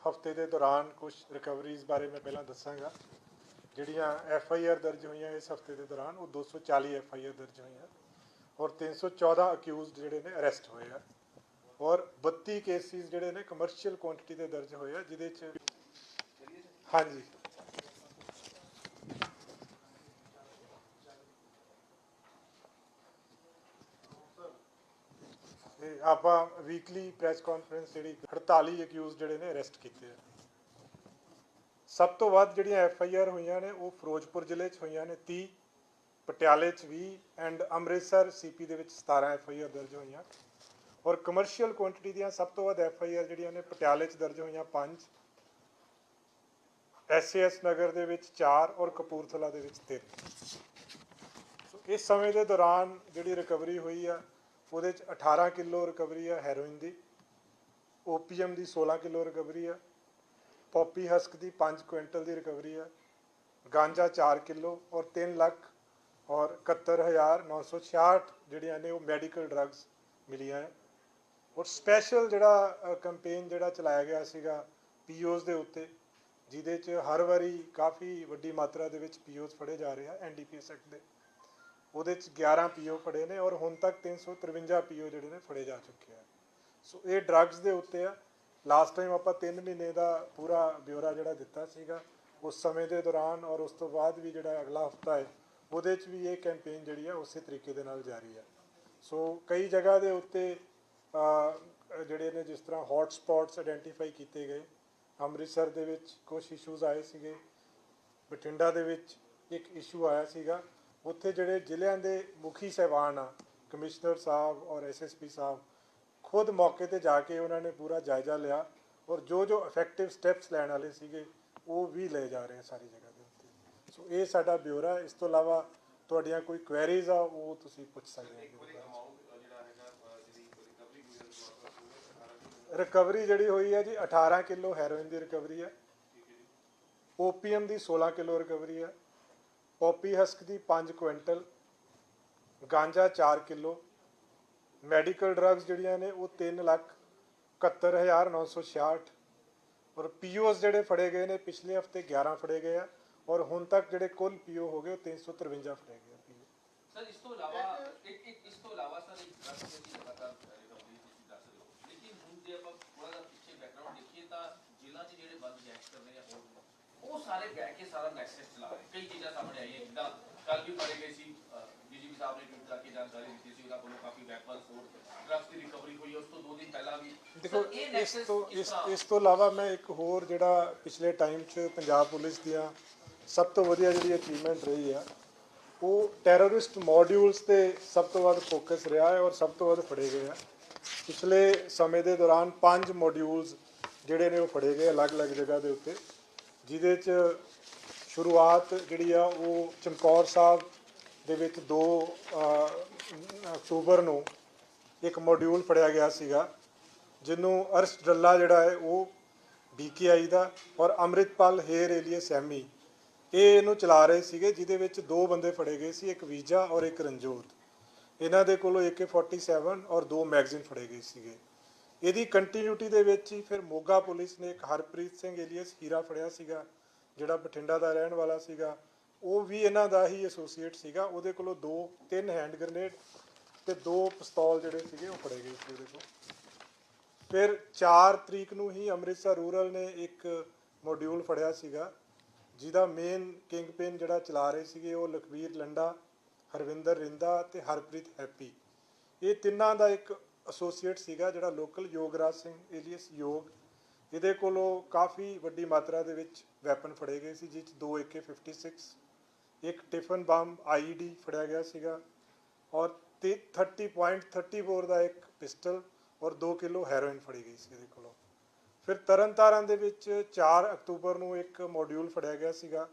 हफ्ते के दौरान कुछ रिकवरीज बारे मैं पहला दसांगा। ਜਿਹੜੀਆਂ FIR दर्ज हुई इस हफ्ते के दौरान वो 240 FIR दर्ज हुई और 314 अक्यूज़ ਜਿਹੜੇ ने अरेस्ट होए हैं और 32 केसिस ਜਿਹੜੇ ने कमर्शियल क्वांटिटी के दर्ज होए हैं जिहदे च हाँ जी ਆਪਾਂ ਵੀਕਲੀ ਪ੍ਰੈਸ ਕਾਨਫਰੰਸ ਜਿਹੜੀ 48 ਅਕਿਊਜ਼ ਜਿਹੜੇ ਨੇ ਅਰੈਸਟ ਕੀਤੇ ਆ। ਸਭ ਤੋਂ ਵੱਧ ਜਿਹੜੀਆਂ FIR ਹੋਈਆਂ ਨੇ ਉਹ ਫਿਰੋਜ਼ਪੁਰ ਜ਼ਿਲ੍ਹੇ 'ਚ ਹੋਈਆਂ ਨੇ 30, ਪਟਿਆਲੇ 'ਚ 20 ਐਂਡ ਅੰਮ੍ਰਿਤਸਰ CP ਦੇ ਵਿੱਚ 17 FIR ਦਰਜ ਹੋਈਆਂ ਔਰ ਕਮਰਸ਼ੀਅਲ ਕੁਆਂਟੀਟੀ ਦੀਆਂ ਸਭ ਤੋਂ ਵੱਧ FIR ਜਿਹੜੀਆਂ ਨੇ ਪਟਿਆਲੇ 'ਚ ਦਰਜ ਹੋਈਆਂ 5, SAS ਨਗਰ ਦੇ ਵਿੱਚ 4 ਔਰ ਕਪੂਰਥਲਾ ਦੇ ਵਿੱਚ 3। ਇਸ ਸਮੇਂ ਦੇ ਦੌਰਾਨ ਜਿਹੜੀ ਰਿਕਵਰੀ ਹੋਈ ਆ ਉਹਦੇ 'ਚ 18 ਕਿਲੋ ਰਿਕਵਰੀ ਆ ਹੈਰੋਇਨ ਦੀ, OPM ਦੀ 16 ਕਿਲੋ ਰਿਕਵਰੀ ਆ, ਪੌਪੀ ਹਸਕ ਦੀ 5 ਕੁਇੰਟਲ ਦੀ ਰਿਕਵਰੀ ਆ, ਗਾਂਜਾ 4 ਕਿਲੋ ਔਰ 3 ਲੱਖ ਔਰ 71,966 ਜਿਹੜੀਆਂ ਨੇ ਉਹ ਮੈਡੀਕਲ ਡਰੱਗਸ ਮਿਲੀਆਂ ਹੈ। ਔਰ ਸਪੈਸ਼ਲ ਜਿਹੜਾ ਕੰਪੇਨ ਜਿਹੜਾ ਚਲਾਇਆ ਗਿਆ ਸੀਗਾ POs ਦੇ ਉੱਤੇ, ਜਿਹਦੇ 'ਚ ਹਰ ਵਾਰੀ ਕਾਫੀ ਵੱਡੀ ਮਾਤਰਾ ਦੇ ਵਿੱਚ POs ਫੜੇ ਜਾ ਰਹੇ ਆ NDPS ਐਕਟ ਦੇ। ਉਹਦੇ 'ਚ 11 PO ਫੜੇ ਨੇ ਔਰ ਹੁਣ ਤੱਕ 353 PO ਜਿਹੜੇ ਨੇ ਫੜੇ ਜਾ ਚੁੱਕੇ ਆ। ਸੋ ਇਹ ਡਰੱਗਸ ਦੇ ਉੱਤੇ ਆ। ਲਾਸਟ ਟਾਈਮ ਆਪਾਂ 3 ਮਹੀਨੇ ਦਾ ਪੂਰਾ ਬਿਊਰਾ ਜਿਹੜਾ ਦਿੱਤਾ ਸੀਗਾ ਉਸ ਸਮੇਂ ਦੇ ਦੌਰਾਨ ਔਰ ਉਸ ਤੋਂ ਬਾਅਦ ਵੀ ਜਿਹੜਾ ਅਗਲਾ ਹਫਤਾ ਹੈ ਉਹਦੇ 'ਚ ਵੀ ਇਹ ਕੈਂਪੇਨ ਜਿਹੜੀ ਆ ਉਸੇ ਤਰੀਕੇ ਦੇ ਨਾਲ ਜਾਰੀ ਆ। ਸੋ ਕਈ ਜਗ੍ਹਾ ਦੇ ਉੱਤੇ ਜਿਹੜੇ ਨੇ ਜਿਸ ਤਰ੍ਹਾਂ ਹੌਟ ਸਪੌਟਸ ਆਇਡੈਂਟੀਫਾਈ ਕੀਤੇ ਗਏ। ਅੰਮ੍ਰਿਤਸਰ ਦੇ ਵਿੱਚ ਕੁਛ ਇਸ਼ੂਜ਼ ਆਏ ਸੀਗੇ, ਬਠਿੰਡਾ ਦੇ ਵਿੱਚ ਇੱਕ ਇਸ਼ੂ ਆਇਆ ਸੀਗਾ। ਉੱਥੇ ਜਿਹੜੇ ਜ਼ਿਲ੍ਹਿਆਂ ਦੇ ਮੁਖੀ ਸਾਹਿਬਾਨ ਆ, ਕਮਿਸ਼ਨਰ ਸਾਹਿਬ ਔਰ SSP ਸਾਹਿਬ ਖੁਦ ਮੌਕੇ 'ਤੇ ਜਾ ਕੇ ਉਹਨਾਂ ਨੇ ਪੂਰਾ ਜਾਇਜ਼ਾ ਲਿਆ ਔਰ ਜੋ ਇਫੈਕਟਿਵ ਸਟੈਪਸ ਲੈਣ ਵਾਲੇ ਸੀਗੇ ਉਹ ਵੀ ਲਏ ਜਾ ਰਹੇ ਸਾਰੀ ਜਗ੍ਹਾ ਦੇ ਉੱਤੇ। ਸੋ ਇਹ ਸਾਡਾ ਬਿਊਰਾ। ਇਸ ਤੋਂ ਇਲਾਵਾ ਤੁਹਾਡੀਆਂ ਕੋਈ ਕੁਐਰੀਜ਼ ਆ ਉਹ ਤੁਸੀਂ ਪੁੱਛ ਸਕਦੇ ਹੋ। ਰਿਕਵਰੀ ਜਿਹੜੀ ਹੋਈ ਹੈ ਜੀ 18 ਕਿਲੋ ਹੈਰੋਇਨ ਦੀ ਰਿਕਵਰੀ ਹੈ, OPM ਦੀ 16 ਕਿਲੋ ਰਿਕਵਰੀ ਹੈ, ਪੌਪੀ ਹਸਕ ਦੀ 5 ਕੁਇੰਟਲ, ਗਾਂਜਾ 4 ਕਿਲੋ, ਮੈਡੀਕਲ ਡਰੱਗਸ ਜਿਹੜੀਆਂ ਨੇ ਉਹ 3,71,966 ਔਰ POs ਜਿਹੜੇ ਫੜੇ ਗਏ ਨੇ ਪਿਛਲੇ ਹਫਤੇ 11 ਫੜੇ ਗਏ ਆ ਔਰ ਹੁਣ ਤੱਕ ਜਿਹੜੇ ਕੁੱਲ PO ਹੋ ਗਏ 353 ਫੜੇ ਗਏ PO। ਸਰ ਇਸ ਤੋਂ ਇਲਾਵਾ ਸਰ ਇੱਕ ਡਰੱਗ ਦੀ ਲਗਾਤਾਰ ਰਿਕਵਰੀ ਤੁਸੀਂ ਦੱਸ ਰਹੇ ਹੋ, ਲੇਕਿਨ ਹੁਣ ਜੇ ਆਪਾਂ ਥੋੜਾ ਜਿਹਾ ਪਿੱਛੇ ਬੈਕਗ੍ਰਾਉਂਡ ਦੇਖੀਏ ਤਾਂ ਜ਼ਿਲ੍ਹਾ 'ਚ ਜਿਹੜੇ ਬੰਦ ਗੈਂਗਸਟਰ ਕਰ ਰਹੇ ਆ ਉਹ ਸਾਰੇ ਬਹਿ ਕੇ ਸਾਰਾ ਨੈਕਸਸ ਚਲਾ ਰਹੇ। ਕਈ ਚੀਜ਼ਾਂ ਸਾਹਮਣੇ ਆਈਆਂ, ਜਿੱਦਾਂ ਕੱਲ ਵੀ ਫੜੇ ਗਏ ਸੀ DGP ਸਾਹਿਬ ਨੇ ਟਵੀਟ ਕਰਕੇ ਜਾਣਕਾਰੀ ਦਿੱਤੀ ਸੀ ਉਹਨਾਂ ਕੋਲੋਂ ਕਾਫੀ ਵੈਪਨਸ ਹੋਰ ਡਰੱਗਸ ਦੀ ਰਿਕਵਰੀ ਹੋਈ। ਉਸ ਤੋਂ 2 ਦਿਨ ਪਹਿਲਾਂ ਵੀ ਦੇਖੋ ਇਸ ਤੋਂ ਇਲਾਵਾ ਮੈਂ ਇੱਕ ਹੋਰ ਜਿਹੜਾ ਪਿਛਲੇ ਟਾਈਮ 'ਚ ਪੰਜਾਬ ਪੁਲਿਸ ਦੀਆਂ ਸਭ ਤੋਂ ਵਧੀਆ ਜਿਹੜੀ ਅਚੀਵਮੈਂਟ ਰਹੀ ਆ ਉਹ ਟੈਰਰਿਸਟ ਮੋਡਿਊਲਸ 'ਤੇ ਸਭ ਤੋਂ ਵੱਧ ਫੋਕਸ ਰਿਹਾ ਹੈ ਔਰ ਸਭ ਤੋਂ ਵੱਧ ਫੜੇ ਗਏ ਆ। ਪਿਛਲੇ ਸਮੇਂ ਦੇ ਦੌਰਾਨ 5 ਮੋਡਿਊਲਸ ਜਿਹੜੇ ਨੇ ਉਹ ਫੜੇ ਗਏ ਅਲੱਗ-ਅਲੱਗ ਜਗ੍ਹਾ ਦੇ ਉੱਤੇ, ਜਿਹਦੇ 'ਚ ਸ਼ੁਰੂਆਤ ਜਿਹੜੀ ਆ ਉਹ ਚਮਕੌਰ ਸਾਹਿਬ ਦੇ ਵਿੱਚ 2 ਅਕਤੂਬਰ ਨੂੰ ਇੱਕ ਮੋਡਿਊਲ ਫੜਿਆ ਗਿਆ ਸੀਗਾ ਜਿਹਨੂੰ ਅਰਸ਼ ਡੱਲਾ ਜਿਹੜਾ ਹੈ ਉਹ BKI ਦਾ ਔਰ ਅੰਮ੍ਰਿਤਪਾਲ ਹੇਰ ਏਲੀਅਸ ਐਮੀ ਇਹਨੂੰ ਚਲਾ ਰਹੇ ਸੀਗੇ, ਜਿਹਦੇ ਵਿੱਚ 2 ਬੰਦੇ ਫੜੇ ਗਏ ਸੀ, ਇੱਕ ਵੀਜਾ ਔਰ ਇੱਕ ਰਣਜੋਤ। ਇਹਨਾਂ ਦੇ ਕੋਲੋਂ AK-47 ਔਰ 2 ਮੈਗਜ਼ੀਨ ਫੜੇ ਗਏ ਸੀਗੇ। ਇਹਦੀ ਕੰਟੀਨਿਊਟੀ ਦੇ ਵਿੱਚ ਹੀ ਫਿਰ ਮੋਗਾ ਪੁਲਿਸ ਨੇ ਇੱਕ ਹਰਪ੍ਰੀਤ ਸਿੰਘ ਏਲੀਅਸ ਹੀਰਾ ਫੜਿਆ ਸੀਗਾ ਜਿਹੜਾ ਬਠਿੰਡਾ ਦਾ ਰਹਿਣ ਵਾਲਾ ਸੀਗਾ। ਉਹ ਵੀ ਇਹਨਾਂ ਦਾ ਹੀ ਐਸੋਸੀਏਟ ਸੀਗਾ। ਉਹਦੇ ਕੋਲੋਂ 3 ਹੈਂਡ ਗ੍ਰੇਨੇਡ ਤੇ 2 ਪਿਸਤੌਲ ਜਿਹੜੇ ਸੀਗੇ ਉਹ ਫੜੇ ਗਏ ਸੀ ਉਹਦੇ ਕੋਲ। ਫਿਰ 4 ਤਰੀਕ ਨੂੰ ਹੀ ਅੰਮ੍ਰਿਤਸਰ ਰੂਰਲ ਨੇ ਇੱਕ ਮੋਡਿਊਲ ਫੜਿਆ ਸੀਗਾ ਜਿਹਦਾ ਮੇਨ ਕਿੰਗਪਿਨ ਜਿਹੜਾ ਚਲਾ ਰਹੇ ਸੀਗੇ ਉਹ ਲਖਵੀਰ ਲੰਡਾ, ਹਰਵਿੰਦਰ ਰਿੰਦਾ ਤੇ ਹਰਪ੍ਰੀਤ ਹੈਪੀ। ਇਹ ਤਿੰਨਾਂ ਦਾ ਇੱਕ ਐਸੋਸੀਏਟ ਸੀਗਾ ਜਿਹੜਾ ਲੋਕਲ ਯੋਗਰਾਜ ਸਿੰਘ ਏਲੀਅਸ ਯੋਗ। ਇਹਦੇ ਕੋਲੋਂ ਕਾਫੀ ਵੱਡੀ ਮਾਤਰਾ ਦੇ ਵਿੱਚ ਵੈਪਨ ਫੜੇ ਗਏ ਸੀ, ਜਿਸ 'ਚ 2 AK-56, ਇੱਕ ਟਿਫਨ ਬੰਬ IED ਫੜਿਆ ਗਿਆ ਸੀਗਾ ਔਰ 30.34 ਦਾ ਇੱਕ ਪਿਸਟਲ ਔਰ 2 ਕਿਲੋ ਹੈਰੋਇਨ ਫੜੀ ਗਈ ਸੀ ਇਹਦੇ ਕੋਲੋਂ। ਫਿਰ ਤਰਨਤਾਰਨ ਦੇ ਵਿੱਚ 4 ਅਕਤੂਬਰ ਨੂੰ ਇੱਕ ਮੋਡਿਊਲ ਫੜਿਆ ਗਿਆ ਸੀਗਾ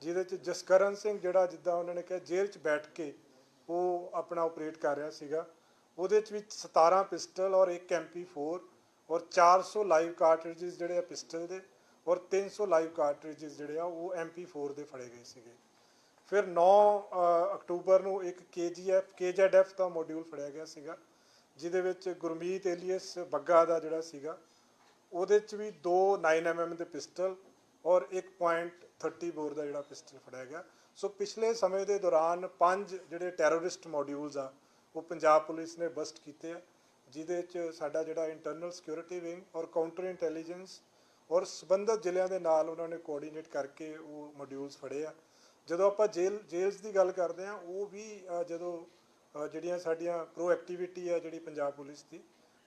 ਜਿਹਦੇ 'ਚ ਜਸਕਰਨ ਸਿੰਘ ਜਿਹੜਾ ਜਿੱਦਾਂ ਉਹਨਾਂ ਨੇ ਕਿਹਾ ਜੇਲ੍ਹ 'ਚ ਬੈਠ ਕੇ ਉਹ ਆਪਣਾ ਆਪਰੇਟ ਕਰ ਰਿਹਾ ਸੀਗਾ। ਉਹਦੇ 'ਚ ਵੀ 17 ਪਿਸਟਲ ਔਰ ਇੱਕ MP4 ਔਰ 400 ਲਾਈਵ ਕਾਰਟ੍ਰਿਜਿਸ ਜਿਹੜੇ ਆ ਪਿਸਟਲ ਦੇ ਔਰ 300 ਲਾਈਵ ਕਾਰਟ੍ਰਿਜਿਸ ਜਿਹੜੇ ਆ ਉਹ MP4 ਦੇ ਫੜੇ ਗਏ ਸੀਗੇ। ਫਿਰ 9 ਅਕਤੂਬਰ ਨੂੰ ਇੱਕ KZF ਦਾ ਮੋਡਿਊਲ ਫੜਿਆ ਗਿਆ ਸੀਗਾ ਜਿਹਦੇ ਵਿੱਚ ਗੁਰਮੀਤ ਏਲੀਅਸ ਬੱਗਾ ਦਾ ਜਿਹੜਾ ਸੀਗਾ ਉਹਦੇ 'ਚ ਵੀ 2 9mm ਦੇ ਪਿਸਟਲ ਔਰ 1.30 ਬੋਰ ਦਾ ਜਿਹੜਾ ਪਿਸਟਲ ਫੜਿਆ ਗਿਆ। ਸੋ ਪਿਛਲੇ ਸਮੇਂ ਦੇ ਦੌਰਾਨ 5 ਜਿਹੜੇ ਟੈਰਰਿਸਟ ਮੋਡਿਊਲਸ ਆ ਉਹ ਪੰਜਾਬ ਪੁਲਿਸ ਨੇ ਬਸਟ ਕੀਤੇ ਆ, ਜਿਹਦੇ 'ਚ ਸਾਡਾ ਜਿਹੜਾ ਇੰਟਰਨਲ ਸਿਕਿਉਰਿਟੀ ਵਿੰਗ ਔਰ ਕਾਊਂਟਰ ਇੰਟੈਲੀਜੈਂਸ ਔਰ ਸੰਬੰਧਿਤ ਜ਼ਿਲ੍ਹਿਆਂ ਦੇ ਨਾਲ ਉਹਨਾਂ ਨੇ ਕੋਆਰਡੀਨੇਟ ਕਰਕੇ ਉਹ ਮੋਡਿਊਲਸ ਫੜੇ ਆ। ਜਦੋਂ ਆਪਾਂ ਜੇਲਸ ਦੀ ਗੱਲ ਕਰਦੇ ਹਾਂ, ਉਹ ਵੀ ਜਦੋਂ ਜਿਹੜੀਆਂ ਸਾਡੀਆਂ ਪ੍ਰੋ ਐਕਟੀਵਿਟੀ ਆ ਜਿਹੜੀ ਪੰਜਾਬ ਪੁਲਿਸ ਦੀ,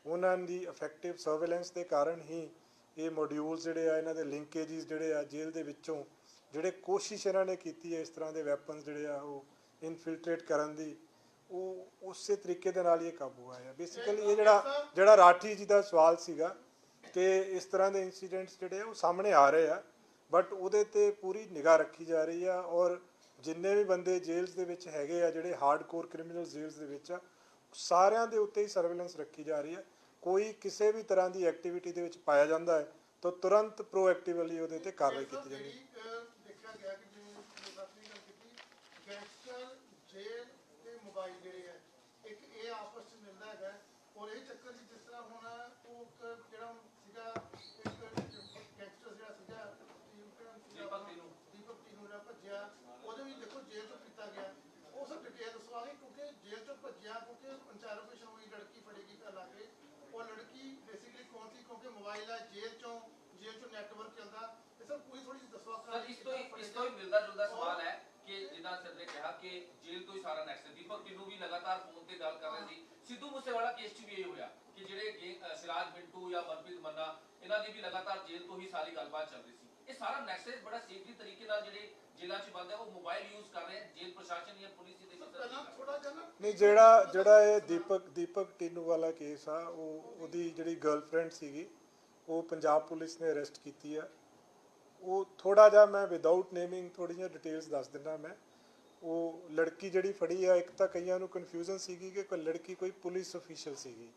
ਉਹਨਾਂ ਦੀ ਇਫੈਕਟਿਵ ਸਰਵੇਲੈਂਸ ਦੇ ਕਾਰਨ ਹੀ ਇਹ ਮੋਡਿਊਲਸ ਜਿਹੜੇ ਆ, ਇਹਨਾਂ ਦੇ ਲਿੰਕੇਜਿਸ ਜਿਹੜੇ ਆ ਜੇਲ੍ਹ ਦੇ ਵਿੱਚੋਂ ਜਿਹੜੇ ਕੋਸ਼ਿਸ਼ ਇਹਨਾਂ ਨੇ ਕੀਤੀ ਹੈ ਇਸ ਤਰ੍ਹਾਂ ਦੇ ਵੈਪਨਸ ਜਿਹੜੇ ਆ ਉਹ ਇਨਫਿਲਟਰੇਟ ਕਰਨ ਦੀ, ਉਹ ਉਸੇ ਤਰੀਕੇ ਦੇ ਨਾਲ ਹੀ ਇਹ ਕਾਬੂ ਆਇਆ। ਬੇਸਿਕਲੀ ਇਹ ਜਿਹੜਾ ਰਾਠੀ ਜੀ ਦਾ ਸਵਾਲ ਸੀਗਾ ਕਿ ਇਸ ਤਰ੍ਹਾਂ ਦੇ ਇਨਸੀਡੈਂਟਸ ਜਿਹੜੇ ਆ ਉਹ ਸਾਹਮਣੇ ਆ ਰਹੇ ਆ, ਬਟ ਉਹਦੇ 'ਤੇ ਪੂਰੀ ਨਿਗਾਹ ਰੱਖੀ ਜਾ ਰਹੀ ਆ ਔਰ ਜਿੰਨੇ ਵੀ ਬੰਦੇ ਜੇਲ੍ਸ ਦੇ ਵਿੱਚ ਹੈਗੇ ਆ, ਜਿਹੜੇ ਹਾਰਡਕੋਰ ਕ੍ਰਿਮੀਨਲ ਜੇਲ੍ਸ ਦੇ ਵਿੱਚ ਆ, ਸਾਰਿਆਂ ਦੇ ਉੱਤੇ ਹੀ ਸਰਵੇਲੈਂਸ ਰੱਖੀ ਜਾ ਰਹੀ ਹੈ। ਕੋਈ ਕਿਸੇ ਵੀ ਤਰ੍ਹਾਂ ਦੀ ਐਕਟੀਵਿਟੀ ਦੇ ਵਿੱਚ ਪਾਇਆ ਜਾਂਦਾ ਹੈ ਤਾਂ ਤੁਰੰਤ ਪ੍ਰੋਐਕਟਿਵਲੀ ਉਹਦੇ 'ਤੇ ਕਾਰਵਾਈ ਕੀਤੀ ਜਾਂਦੀ ਹੈ। ਦੇਖਿਆ ਗਿਆ ਕਿ ਜਿਵੇਂ ਸਾਡੀ ਗੱਲ ਕੀਤੀ, ਗੈਂਗਸਟਰ ਜੇਲ੍ਹ ਤੇ ਮੋਬਾਈਲ ਜਿਹੜੇ ਹੈ ਇੱਕ ਇਹ ਆਪਸ ਵਿੱਚ ਮਿਲਦਾ ਹੈਗਾ ਔਰ ਇਹ ਚੱਕਰ ਜੀ ਜਿਸ ਤਰ੍ਹਾਂ ਹੁਣ ਉਹ ਜਿਹੜਾ ਸੀਗਾ ਇੱਕ ਗੈਂਗਸਟਰ ਜਿਹੜਾ ਸੀਗਾ ਦੀਪਕ ਟੀਨੂ ਜਿਹੜਾ ਭੱਜਿਆ, ਉਹਦੇ ਵੀ ਦੇਖੋ ਜੇਲ੍ਹ ਤੋਂ ਕੀਤਾ ਗਿਆ। ਉਹ ਸਭ ਡਿਟੇਲ ਦੱਸਵਾਂਗੇ ਕਿਉਂਕਿ ਜੇਲ੍ਹ ਤੋਂ ਭੱਜਿਆ ਕਿਉਂਕਿ ਇੰਟਰੋਗੇਸ਼ਨ ਹੋਈ, ਲੜਕੀ ਫੜੇਗੀ ਘਰ ਲਾ ਕੇ। ਉਹ ਲੜਕੀ ਬੇਸਿਕਲੀ ਕੌਣ ਸੀ ਕਿਉਂਕਿ ਮੋਬਾਈਲ ਹੈ, ਜੇਲ੍ਹ ਚੋਂ ਨੈਟਵਰਕ ਚੱਲਦਾ। ਇਹ ਸਭ ਪੂਰੀ ਥੋੜੀ ਜਿਹੀ ਦੱਸੋ। ਸਰ ਇਸ ਤੋਂ ਹੀ ਮਿਲਦਾ ਜੁਲਦਾ ਸਵਾਲ ਹੈ ਕਿ ਜਿੱਦਾਂ ਸਰ ਨੇ ਕਿਹਾ ਕਿ ਜੇਲ੍ਹ ਤੋਂ ਹੀ ਸਾਰਾ ਨੈਕਸਟ ਹੈ। ਦੀਪਕ ਟੀਨੂ ਵੀ ਲਗਾਤਾਰ ਫੋਨ ਤੇ ਗੱਲ ਕਰ ਰਹੇ ਸੀ। ਸਿੱਧੂ ਮੂਸੇਵਾਲਾ ਕੇਸ 'ਚ ਵੀ ਇਹ ਹੋਇਆ ਕਿ ਜਿਹੜੇ ਸਿਰਾਜ ਮਿੰਟੂ ਜਾਂ ਮਨਪ੍ਰੀਤ ਮੰਨਾ, ਇਹਨਾਂ ਦੀ ਵੀ ਲਗਾਤਾਰ ਜੇਲ੍ਹ ਤੋਂ ਹੀ ਸਾਰੀ ਗੱਲਬਾਤ ਚੱਲ ਰਹੀ ਸੀ। ਇਹ ਸਾਰਾ ਮੈਸੇਜ ਬੜਾ ਸੇਫਲੀ ਤਰੀਕੇ ਨਾਲ ਜਿਹੜੇ ਜੇਲ੍ਹਾਂ 'ਚ ਬੰਦ ਹੈ ਉਹ ਮੋਬਾਈਲ ਯੂਜ਼ ਕਰ ਰਹੇ, ਜੇਲ੍ਹ ਪ੍ਰਸ਼ਾਸਨ ਜਾਂ ਪੁਲਿਸ ਦੇ ਨਹੀਂ, ਜਿਹੜਾ ਇਹ ਦੀਪਕ ਟੀਨੂ ਵਾਲਾ ਕੇਸ ਆ, ਉਹਦੀ ਜਿਹੜੀ ਗਰਲਫ੍ਰੈਂਡ ਸੀਗੀ ਉਹ ਪੰਜਾਬ ਪੁਲਿਸ ਨੇ ਅਰੈਸਟ ਕੀਤੀ ਆ। ਉਹ ਥੋੜਾ ਜਿਹਾ ਮੈਂ ਵਿਦਆਊਟ ਨੇਮਿੰਗ ਥੋੜੀ ਜਿਹੀ ਡਿਟੇਲਸ ਦੱਸ ਦਿੰਦਾ। ਮੈਂ ਉਹ ਲੜਕੀ ਜਿਹੜੀ ਫੜੀ ਆ, ਇੱਕ ਤਾਂ ਕਈਆਂ ਨੂੰ ਕਨਫਿਊਜ਼ਨ ਸੀਗੀ ਕਿ ਕੋਈ ਲੜਕੀ ਕੋਈ ਪੁਲਿਸ ਅਫੀਸ਼ੀਅਲ ਸੀਗੀ।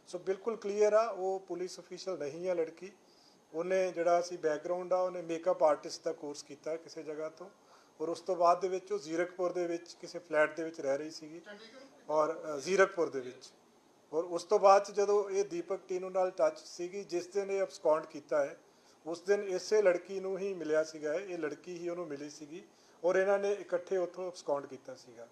ਸੋ ਬਿਲਕੁਲ ਕਲੀਅਰ ਆ ਉਹ ਪੁਲਿਸ ਅਫੀਸ਼ੀਅਲ ਨਹੀਂ ਆ ਲੜਕੀ। ਉਹਨੇ ਜਿਹੜਾ ਸੀ ਬੈਕਗਰਾਊਂਡ ਆ, ਉਹਨੇ ਮੇਕਅਪ ਆਰਟਿਸਟ ਦਾ ਕੋਰਸ ਕੀਤਾ ਕਿਸੇ ਜਗ੍ਹਾ ਤੋਂ ਔਰ ਉਸ ਤੋਂ ਬਾਅਦ ਦੇ ਵਿੱਚ ਉਹ ਜ਼ੀਰਕਪੁਰ ਦੇ ਵਿੱਚ ਕਿਸੇ ਫਲੈਟ ਦੇ ਵਿੱਚ ਰਹਿ ਰਹੀ ਸੀਗੀ ਔਰ ਜ਼ੀਰਕਪੁਰ ਦੇ ਵਿੱਚ। ਔਰ ਉਸ ਤੋਂ ਬਾਅਦ 'ਚ ਜਦੋਂ ਇਹ ਦੀਪਕ ਟੀਨੂ ਨਾਲ ਟੱਚ ਸੀਗੀ, ਜਿਸ ਦਿਨ ਇਹ ਅਬਸਕੌਂਡ ਕੀਤਾ ਹੈ ਉਸ ਦਿਨ ਇਸੇ ਲੜਕੀ ਨੂੰ ਹੀ ਮਿਲਿਆ ਸੀਗਾ। ਇਹ ਲੜਕੀ ਹੀ ਉਹਨੂੰ ਮਿਲੀ ਸੀਗੀ ਔਰ ਇਹਨਾਂ ਨੇ ਇਕੱਠੇ ਉੱਥੋਂ ਅਬਸਕੌਂਡ ਕੀਤਾ ਸੀਗਾ।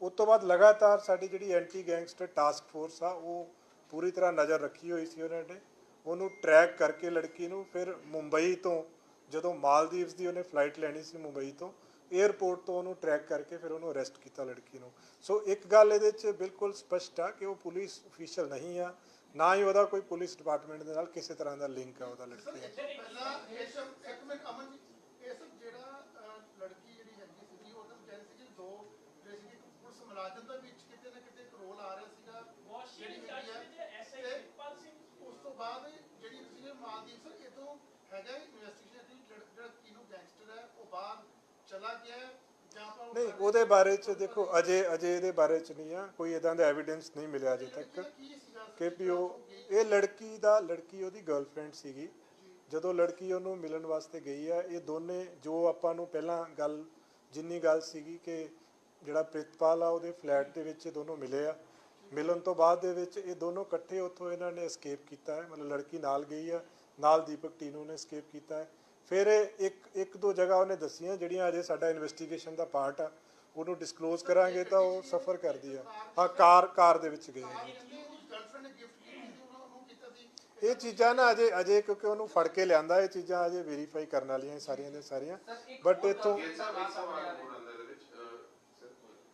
ਉਸ ਤੋਂ ਬਾਅਦ ਲਗਾਤਾਰ ਸਾਡੀ ਜਿਹੜੀ ਐਂਟੀ ਗੈਂਗਸਟਰ ਟਾਸਕ ਫੋਰਸ ਆ ਉਹ ਪੂਰੀ ਤਰ੍ਹਾਂ ਨਜ਼ਰ ਰੱਖੀ ਹੋਈ ਸੀ। ਉਹਨਾਂ ਨੇ ਉਹਨੂੰ ਟਰੈਕ ਕਰਕੇ ਲੜਕੀ ਨੂੰ ਫਿਰ ਮੁੰਬਈ ਤੋਂ, ਜਦੋਂ ਮਾਲਦੀਵਸ ਦੀ ਉਹਨੇ ਫਲਾਈਟ ਲੈਣੀ ਸੀ ਮੁੰਬਈ ਤੋਂ, 에ਅਰਪੋਰਟ ਤੋਂ ਉਹਨੂੰ ਟਰੈਕ ਕਰਕੇ ਫਿਰ ਉਹਨੂੰ ਅਰੈਸਟ ਕੀਤਾ ਲੜਕੀ ਨੂੰ। ਸੋ ਇੱਕ ਗੱਲ ਇਹਦੇ 'ਚ ਬਿਲਕੁਲ ਸਪਸ਼ਟ ਆ ਕਿ ਉਹ ਪੁਲਿਸ ਅਫੀਸ਼ੀਅਲ ਨਹੀਂ ਆ, ਨਾ ਹੀ ਉਹਦਾ ਕੋਈ ਪੁਲਿਸ ਡਿਪਾਰਟਮੈਂਟ ਦੇ ਨਾਲ ਕਿਸੇ ਤਰ੍ਹਾਂ ਦਾ ਲਿੰਕ ਆ ਉਹਦਾ ਲੜਕੀ ਦਾ। ਪਹਿਲਾਂ ਇੱਕ ਮਿੰਟ ਅਮਨ ਜੀ, ਇਹ ਸਭ ਜਿਹੜਾ ਲੜਕੀ ਜਿਹੜੀ ਹੈਗੀ ਸੀਗੀ ਉਹ ਤਾਂ ਕਹਿੰਦੇ ਸੀ ਕਿ ਦੋ ਜਿਹੜੇ ਸੀਗੇ ਪੁਲਿਸ ਮੁਲਾਜ਼ਮ ਦਾ ਵਿੱਚ ਕਿਤੇ ਨਾ ਕਿਤੇ ਇੱਕ ਰੋਲ ਆ ਰਿਹਾ ਸੀਗਾ ਜਿਹੜੀ ਹੈਗੀ ਹੈ। ਉਸ ਤੋਂ ਬਾਅਦ ਜਿਹੜੀ ਤੁਸੀਂ ਮਾਲਦੀਵ ਸਰ ਇਹ ਤੋਂ ਹੈਗਾ ਇਨਵੈਸਟੀਗੇਸ਼ਨ ਜਿਹੜਾ ਕਿਨੂੰ ਗੈਂਗਸਟਰ ਹੈ ਉਹ ਬਾਹਰ ਚਲਾ ਗਿਆ ਨਹੀਂ, ਉਹਦੇ ਬਾਰੇ 'ਚ ਦੇਖੋ ਅਜੇ ਇਹਦੇ ਬਾਰੇ 'ਚ ਨਹੀਂ ਆ, ਕੋਈ ਇਦਾਂ ਦਾ ਐਵੀਡੈਂਸ ਨਹੀਂ ਮਿਲਿਆ ਅਜੇ ਤੱਕ ਕਿ ਵੀ ਇਹ ਲੜਕੀ ਉਹਦੀ ਗਰਲਫ੍ਰੈਂਡ ਸੀਗੀ। ਜਦੋਂ ਲੜਕੀ ਉਹਨੂੰ ਮਿਲਣ ਵਾਸਤੇ ਗਈ ਆ, ਇਹ ਦੋਨੇ ਜੋ ਆਪਾਂ ਨੂੰ ਪਹਿਲਾਂ ਜਿੰਨੀ ਗੱਲ ਸੀਗੀ ਕਿ ਜਿਹੜਾ ਪ੍ਰਿਤਪਾਲ ਆ ਉਹਦੇ ਫਲੈਟ ਦੇ ਵਿੱਚ ਦੋਨੋਂ ਮਿਲੇ ਆ, ਮਿਲਣ ਤੋਂ ਬਾਅਦ ਦੇ ਵਿੱਚ ਇਹ ਦੋਨੋਂ ਇਕੱਠੇ ਉੱਥੋਂ ਇਹਨਾਂ ਨੇ escape ਕੀਤਾ ਹੈ। ਮਤਲਬ ਲੜਕੀ ਨਾਲ ਗਈ ਆ, ਨਾਲ ਦੀਪਕ ਟੀਨੂ ਨੇ escape ਕੀਤਾ ਹੈ। ਫਿਰ ਇੱਕ ਦੋ ਜਗ੍ਹਾ ਉਹਨੇ ਦੱਸੀਆਂ ਜਿਹੜੀਆਂ ਅਜੇ ਸਾਡਾ ਇਨਵੈਸਟੀਗੇਸ਼ਨ ਦਾ ਪਾਰਟ ਆ, ਉਹਨੂੰ ਡਿਸਕਲੋਜ਼ ਕਰਾਂਗੇ ਤਾਂ ਉਹ ਸਫਰ ਕਰਦੀ ਆ। ਹਾਂ, ਕਾਰ ਦੇ ਵਿੱਚ ਗਏ। ਇਹ ਚੀਜ਼ਾਂ ਨਾ ਅਜੇ ਕਿਉਂਕਿ ਉਹਨੂੰ ਫੜ ਕੇ ਲਿਆਂਦਾ, ਇਹ ਚੀਜ਼ਾਂ ਅਜੇ ਵੈਰੀਫਾਈ ਕਰਨ ਵਾਲੀਆਂ ਸਾਰੀਆਂ ਦੇ ਸਾਰੀਆਂ। ਬਟ ਇੱਥੋਂ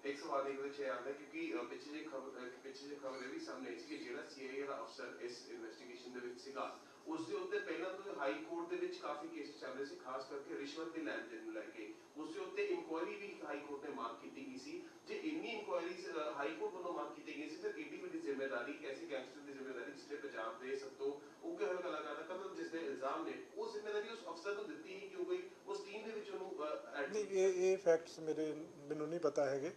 ਇੱਕ ਸਵਾਲ ਇਹਦੇ ਵਿੱਚ ਆਉਂਦਾ ਕਿਉਂਕਿ ਪਿੱਛੇ ਜੇ ਖਬਰ ਇਹ ਵੀ ਸਾਹਮਣੇ ਆਈ ਸੀ ਕਿ ਜਿਹੜਾ ਸੀਆਈਏ ਦਾ ਅਫਸਰ ਇਸ ਇਨਵੈਸਟੀਗੇਸ਼ਨ ਦੇ ਵਿੱਚ ਸੀਗਾ, ਉਸ ਦੇ ਉੱਤੇ ਪਹਿਲਾਂ ਤੋਂ ਹਾਈ ਕੋਰਟ ਦੇ ਵਿੱਚ ਕਾਫੀ ਕੇਸ ਚੱਲ ਰਹੇ ਸੀ, ਖਾਸ ਕਰਕੇ ਰਿਸ਼ਵਤ ਦੇ ਲੈਣ ਦੇਣ ਨੂੰ ਲੈ ਕੇ। ਉਸ ਦੇ ਉੱਤੇ ਇਨਕੁਆਇਰੀ ਵੀ ਹਾਈ ਕੋਰਟ ਨੇ ਮਾਰਕ ਕੀਤੀ ਗਈ ਸੀ। ਜੇ ਇੰਨੀ ਇਨਕੁਆਇਰੀਜ਼ ਹਾਈ ਕੋਰਟ ਵੱਲੋਂ ਮਾਰਕ ਕੀਤੀ ਗਈ ਸੀ ਫਿਰ ਏਡੀ ਵੱਡੀ ਜ਼ਿੰਮੇਵਾਰੀ ਕਿਸੇ ਗੈਂਗਸਟਰ ਦੀ ਜ਼ਿੰਮੇਵਾਰੀ ਜਿਸਨੇ ਪੰਜਾਬ ਦੇ ਸਭ ਤੋਂ ਉੱਘੇ ਹੋਏ ਕਲਾਕਾਰ ਦਾ ਕਤਲ ਜਿਸ ਦੇ ਇਲਜ਼ਾਮ ਨੇ, ਉਹ ਜ਼ਿੰਮੇਵਾਰੀ ਉਸ ਅਫਸਰ ਨੂੰ ਦਿੱਤੀ ਹੀ ਕਿਉਂ ਗਈ? ਉਸ ਟੀਮ ਦੇ ਵਿੱਚ ਉਹਨੂੰ ਨਹੀਂ, ਇਹ ਫੈਕਟਸ ਮੈਨੂੰ ਨਹੀਂ ਪਤਾ ਹੈਗੇ,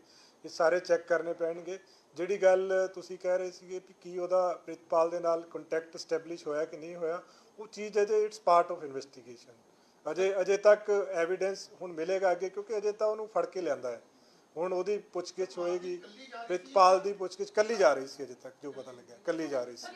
ਇਹ ਸਾਰੇ ਚੈੱਕ ਕਰਨੇ ਪੈਣਗੇ। ਜਿਹੜੀ ਗੱਲ ਤੁਸੀਂ ਕਹਿ ਰਹੇ ਸੀਗੇ ਕਿ ਕੀ ਉਹਦਾ ਪ੍ਰਿਤਪਾਲ ਦੇ ਨਾਲ ਕੰਟੈਕਟ ਸਟੈਬਲਿਸ਼ ਹੋਇਆ ਕਿ ਨਹੀਂ ਹੋਇਆ, ਉਹ ਚੀਜ਼ ਅਜੇ ਇਟਸ ਪਾਰਟ ਆਫ ਇਨਵੈਸਟੀਗੇਸ਼ਨ। ਅਜੇ ਤੱਕ ਐਵੀਡੈਂਸ ਹੁਣ ਮਿਲੇਗਾ ਅੱਗੇ, ਕਿਉਂਕਿ ਅਜੇ ਤਾਂ ਉਹਨੂੰ ਫੜ ਕੇ ਲਿਆਂਦਾ ਹੈ। ਹੁਣ ਉਹਦੀ ਪੁੱਛਗਿੱਛ ਹੋਏਗੀ। ਪ੍ਰਿਤਪਾਲ ਦੀ ਪੁੱਛਗਿੱਛ ਕੱਲੀ ਜਾ ਰਹੀ ਸੀ, ਅਜੇ ਤੱਕ ਜੋ ਪਤਾ ਲੱਗਿਆ ਕੱਲੀ ਜਾ ਰਹੀ ਸੀ।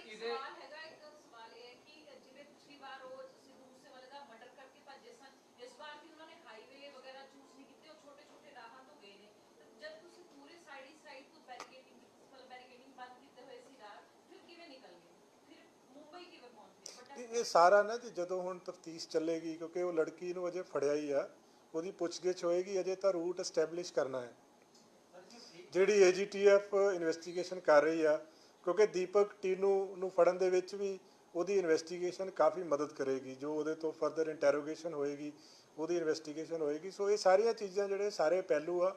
ਇਹ ਸਾਰਾ ਨਾ ਜੀ ਜਦੋਂ ਹੁਣ ਤਫਤੀਸ਼ ਚੱਲੇਗੀ, ਕਿਉਂਕਿ ਉਹ ਲੜਕੀ ਨੂੰ ਅਜੇ ਫੜਿਆ ਹੀ ਆ, ਉਹਦੀ ਪੁੱਛਗਿੱਛ ਹੋਏਗੀ, ਅਜੇ ਤਾਂ ਰੂਟ ਐਸਟੈਬਲਿਸ਼ ਕਰਨਾ ਹੈ। ਜਿਹੜੀ AGTF ਇਨਵੈਸਟੀਗੇਸ਼ਨ ਕਰ ਰਹੀ ਆ, ਕਿਉਂਕਿ ਦੀਪਕ ਟੀਨੂ ਨੂੰ ਫੜਨ ਦੇ ਵਿੱਚ ਵੀ ਉਹਦੀ ਇਨਵੈਸਟੀਗੇਸ਼ਨ ਕਾਫੀ ਮਦਦ ਕਰੇਗੀ, ਜੋ ਉਹਦੇ ਤੋਂ ਫਰਦਰ ਇੰਟਰੋਗੇਸ਼ਨ ਹੋਏਗੀ, ਉਹਦੀ ਇਨਵੈਸਟੀਗੇਸ਼ਨ ਹੋਏਗੀ। ਸੋ ਇਹ ਸਾਰੀਆਂ ਚੀਜ਼ਾਂ ਜਿਹੜੇ ਸਾਰੇ ਪਹਿਲੂ ਆ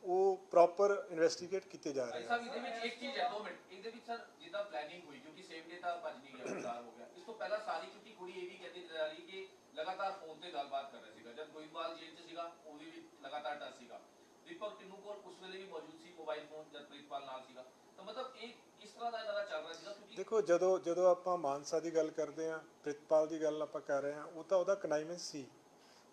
ਉਹ ਪ੍ਰੋਪਰ ਇਨਵੈਸਟੀਗੇਟ ਕੀਤੇ ਜਾ ਰਹੇ ਆ। ਸਾਹਿਬ ਇਹਦੇ ਵਿੱਚ ਇੱਕ ਚੀਜ਼ ਹੈ, 2 ਮਿੰਟ, ਇਹਦੇ ਵਿੱਚ ਸਰ ਜਿੱਦਾਂ ਪਲੈਨਿੰਗ ਹੋਈ, ਕਿਉਂਕਿ ਸੇਮ ਡੇ ਤਾਂ ਭੱਜ ਨਹੀਂ ਗਿਆ, ਫਰਾਰ ਹੋ ਗਿਆ। ਇਸ ਤੋਂ ਪਹਿਲਾਂ ਸਾਰੀ ਕਿਉਂਕਿ ਕੁੜੀ ਇਹ ਵੀ ਕਹਿੰਦੀ ਜਾ ਰਹੀ ਕਿ ਲਗਾਤਾਰ ਫੋਨ ਤੇ ਗੱਲਬਾਤ ਕਰ ਰਿਹਾ ਸੀਗਾ, ਜਦ ਗੋਇੰਦਵਾਲ ਜੇਲ੍ਹ 'ਚ ਸੀਗਾ ਉਹਦੀ ਵੀ ਲਗਾਤਾਰ ਡਰ ਸੀਗਾ। ਦੀਪਕ ਟਿੰਨੂ ਕੋਲ ਉਸ ਵੇਲੇ ਵੀ ਮੌਜੂਦ ਸੀ ਮੋਬਾਈਲ ਫੋਨ, ਜਦ ਪ੍ਰਿਤਪਾਲ ਨਾਲ ਸੀਗਾ। ਤਾਂ ਮਤਲਬ ਇਹ ਕਿਸ ਤਰ੍ਹਾਂ ਦਾ ਇਹਨਾਂ ਦਾ ਚੱਲ ਰਿਹਾ ਸੀਗਾ? ਕਿਉਂਕਿ ਦੇਖੋ, ਜਦੋਂ ਆਪਾਂ ਮਾਨਸਾ ਦੀ ਗੱਲ ਕਰਦੇ ਹਾਂ, ਪ੍ਰਿਤਪਾਲ ਦੀ ਗੱਲ ਆਪਾਂ ਕਰ ਰਹੇ ਹਾਂ, ਉਹ ਤਾਂ ਉਹਦਾ ਕਨਾਈਵੈਂਸ ਸੀ,